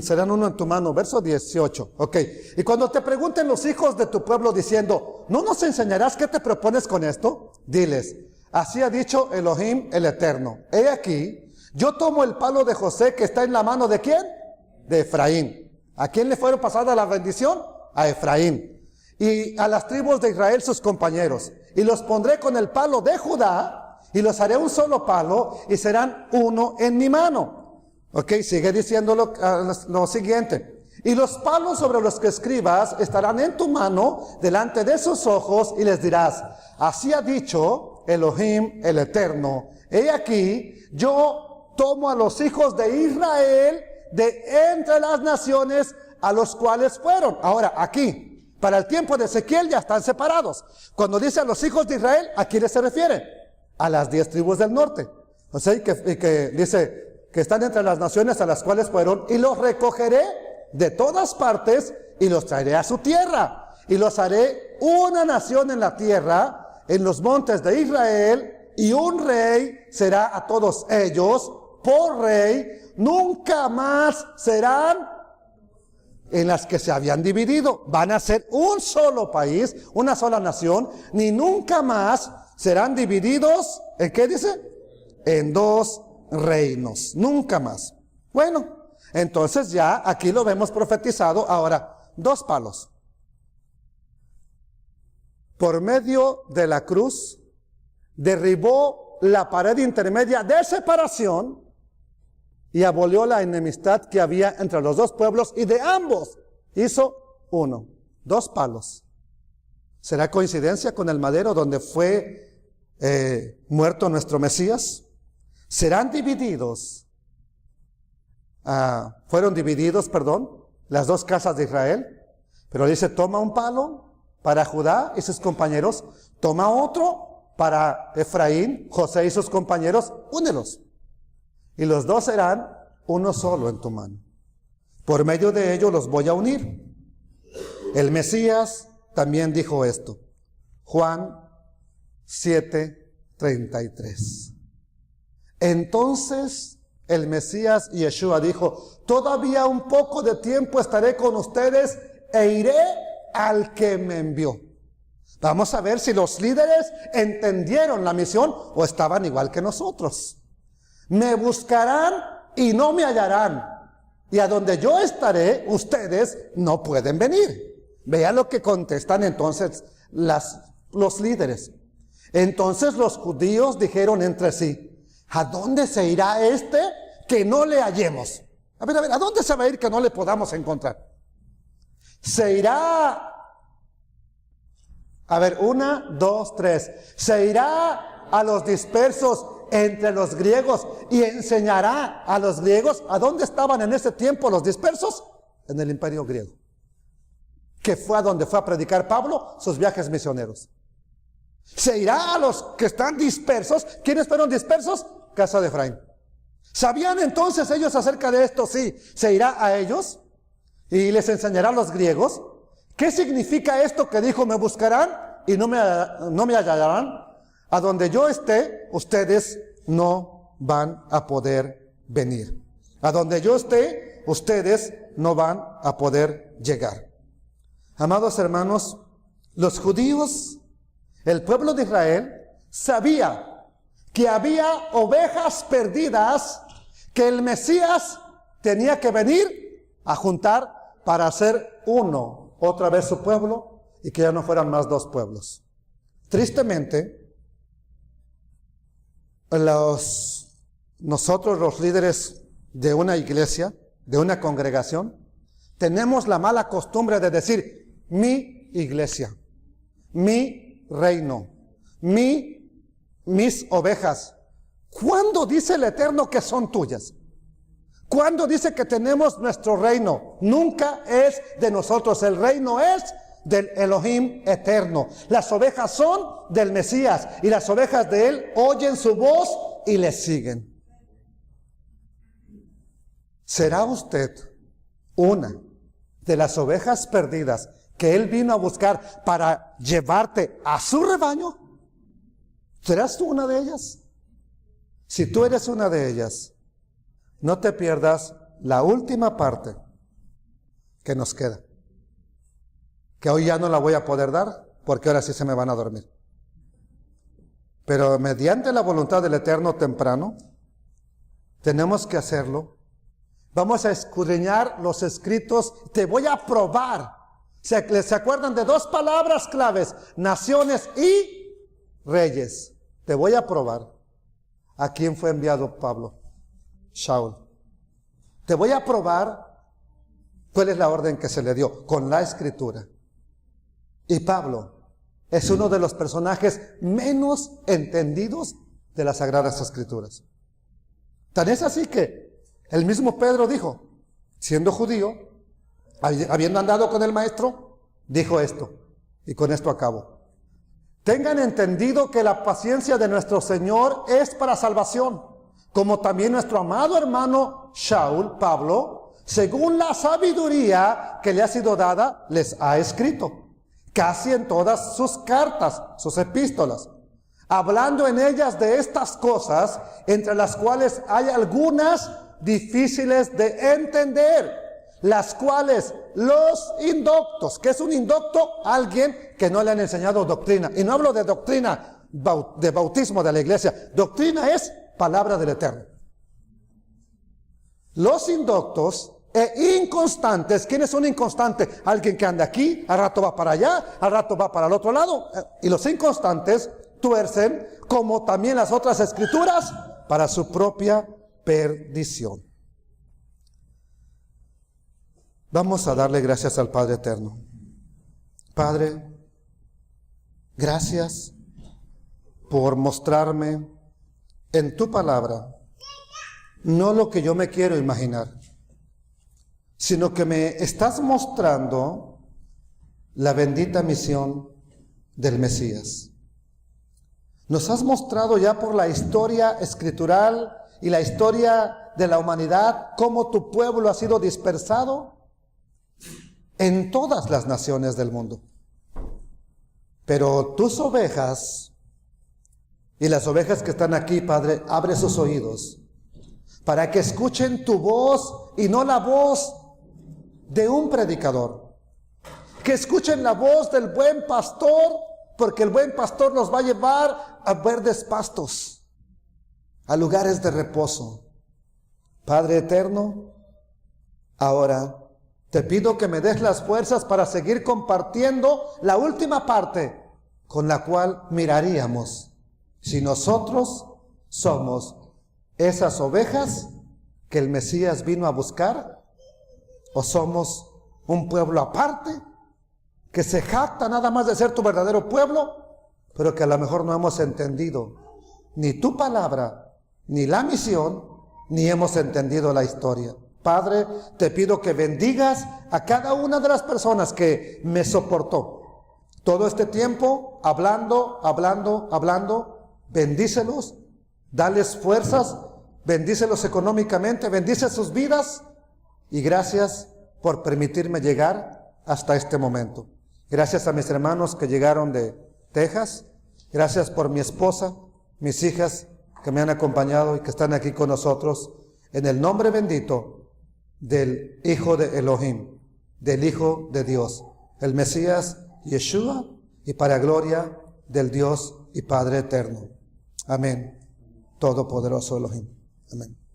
Serán uno en tu mano, verso 18. Ok, y cuando te pregunten los hijos de tu pueblo diciendo, ¿no nos enseñarás qué te propones con esto? Diles, así ha dicho Elohim el Eterno. He aquí, yo tomo el palo de José que está en la mano ¿de quién? De Efraín. ¿A quién le fueron pasada la bendición? A Efraín. Y a las tribus de Israel sus compañeros. Y los pondré con el palo de Judá, y los haré un solo palo, y serán uno en mi mano. Ok, sigue diciendo lo siguiente. Y los palos sobre los que escribas estarán en tu mano delante de sus ojos, y les dirás, así ha dicho Elohim el Eterno. He aquí, yo tomo a los hijos de Israel de entre las naciones a los cuales fueron. Ahora, aquí, para el tiempo de Ezequiel ya están separados. Cuando dice a los hijos de Israel, ¿a quiénes se refiere? A las 10 tribus del norte. O sea, que dice que están entre las naciones a las cuales fueron, y los recogeré de todas partes y los traeré a su tierra, y los haré una nación en la tierra, en los montes de Israel, y un rey será a todos ellos por rey. Nunca más serán en las que se habían dividido. Van a ser un solo país, una sola nación, ni nunca más serán divididos, ¿en qué dice? En dos reinos, nunca más. Bueno, entonces ya aquí lo vemos profetizado. Ahora, dos palos. Por medio de la cruz, derribó la pared intermedia de separación y abolió la enemistad que había entre los dos pueblos, y de ambos hizo uno. Dos palos. ¿Será coincidencia con el madero donde fue muerto nuestro Mesías? Serán divididos. Fueron divididos, las dos casas de Israel. Pero dice, toma un palo para Judá y sus compañeros, toma otro para Efraín, José y sus compañeros, únelos. Y los dos serán uno solo en tu mano. Por medio de ello los voy a unir. El Mesías también dijo esto. Juan 7:33. Entonces el Mesías Yeshua dijo, todavía un poco de tiempo estaré con ustedes e iré al que me envió. Vamos a ver si los líderes entendieron la misión o estaban igual que nosotros. Me buscarán y no me hallarán, y a donde yo estaré, ustedes no pueden venir. Vean lo que contestan entonces los líderes. Entonces los judíos dijeron entre sí, ¿a dónde se irá este que no le hallemos? A ver, ¿a dónde se va a ir que no le podamos encontrar? Se irá, a ver, 1, 2, 3. Se irá a los dispersos entre los griegos y enseñará a los griegos. ¿A dónde estaban en ese tiempo los dispersos? En el imperio griego, que fue a donde fue a predicar Pablo sus viajes misioneros. Se irá a los que están dispersos. ¿Quiénes fueron dispersos? Casa de Efraín. ¿Sabían entonces ellos acerca de esto? Sí, se irá a ellos y les enseñará a los griegos. ¿Qué significa esto que dijo, me buscarán y no me hallarán? A donde yo esté, ustedes no van a poder venir. A donde yo esté, ustedes no van a poder llegar. Amados hermanos, los judíos, el pueblo de Israel, sabía que había ovejas perdidas que el Mesías tenía que venir a juntar para hacer uno, otra vez su pueblo, y que ya no fueran más dos pueblos. Tristemente, nosotros los líderes de una iglesia, de una congregación, tenemos la mala costumbre de decir, mi iglesia, mi reino, mis ovejas. ¿Cuándo dice el Eterno que son tuyas? ¿Cuándo dice que tenemos nuestro reino? Nunca es de nosotros, el reino es del Elohim eterno. Las ovejas son del Mesías y las ovejas de él oyen su voz y le siguen. ¿Será usted una de las ovejas perdidas que él vino a buscar para llevarte a su rebaño? ¿Serás tú una de ellas? Si tú eres una de ellas, no te pierdas la última parte que nos queda, que hoy ya no la voy a poder dar, porque ahora sí se me van a dormir. Pero mediante la voluntad del Eterno temprano, tenemos que hacerlo. Vamos a escudriñar los escritos. Te voy a probar. ¿Se acuerdan de dos palabras claves? Naciones y reyes. Te voy a probar. ¿A quién fue enviado Pablo? Shaul. Te voy a probar cuál es la orden que se le dio con la escritura. Y Pablo es uno de los personajes menos entendidos de las Sagradas Escrituras. Tan es así que el mismo Pedro dijo, siendo judío, habiendo andado con el maestro, dijo esto, y con esto acabo. Tengan entendido que la paciencia de nuestro Señor es para salvación, como también nuestro amado hermano Shaul, Pablo, según la sabiduría que le ha sido dada, les ha escrito, casi en todas sus cartas, sus epístolas, hablando en ellas de estas cosas, entre las cuales hay algunas difíciles de entender, las cuales los indoctos, ¿qué es un indocto? Alguien que no le han enseñado doctrina. Y no hablo de doctrina de bautismo de la iglesia. Doctrina es palabra del Eterno. Los indoctos e inconstantes, ¿quiénes son inconstantes? Alguien que anda aquí, al rato va para allá, al rato va para el otro lado. Y los inconstantes tuercen, como también las otras escrituras, para su propia perdición. Vamos a darle gracias al Padre Eterno. Padre, gracias por mostrarme en tu palabra no lo que yo me quiero imaginar, sino que me estás mostrando la bendita misión del Mesías. Nos has mostrado ya por la historia escritural y la historia de la humanidad cómo tu pueblo ha sido dispersado en todas las naciones del mundo. Pero tus ovejas y las ovejas que están aquí, Padre, abre sus oídos para que escuchen tu voz y no la voz de un predicador. Que escuchen la voz del buen pastor, porque el buen pastor nos va a llevar a verdes pastos, a lugares de reposo. Padre eterno, ahora te pido que me des las fuerzas para seguir compartiendo la última parte con la cual miraríamos si nosotros somos esas ovejas que el Mesías vino a buscar, o somos un pueblo aparte que se jacta nada más de ser tu verdadero pueblo, pero que a lo mejor no hemos entendido ni tu palabra, ni la misión, ni hemos entendido la historia. Padre, te pido que bendigas a cada una de las personas que me soportó todo este tiempo, hablando. Bendícelos, dales fuerzas, bendícelos económicamente, bendice sus vidas, y gracias por permitirme llegar hasta este momento. Gracias a mis hermanos que llegaron de Texas, gracias por mi esposa, mis hijas que me han acompañado y que están aquí con nosotros, en el nombre bendito del Hijo de Elohim, del Hijo de Dios, el Mesías Yeshua, y para gloria del Dios y Padre eterno. Amén. Todopoderoso Elohim. Amén.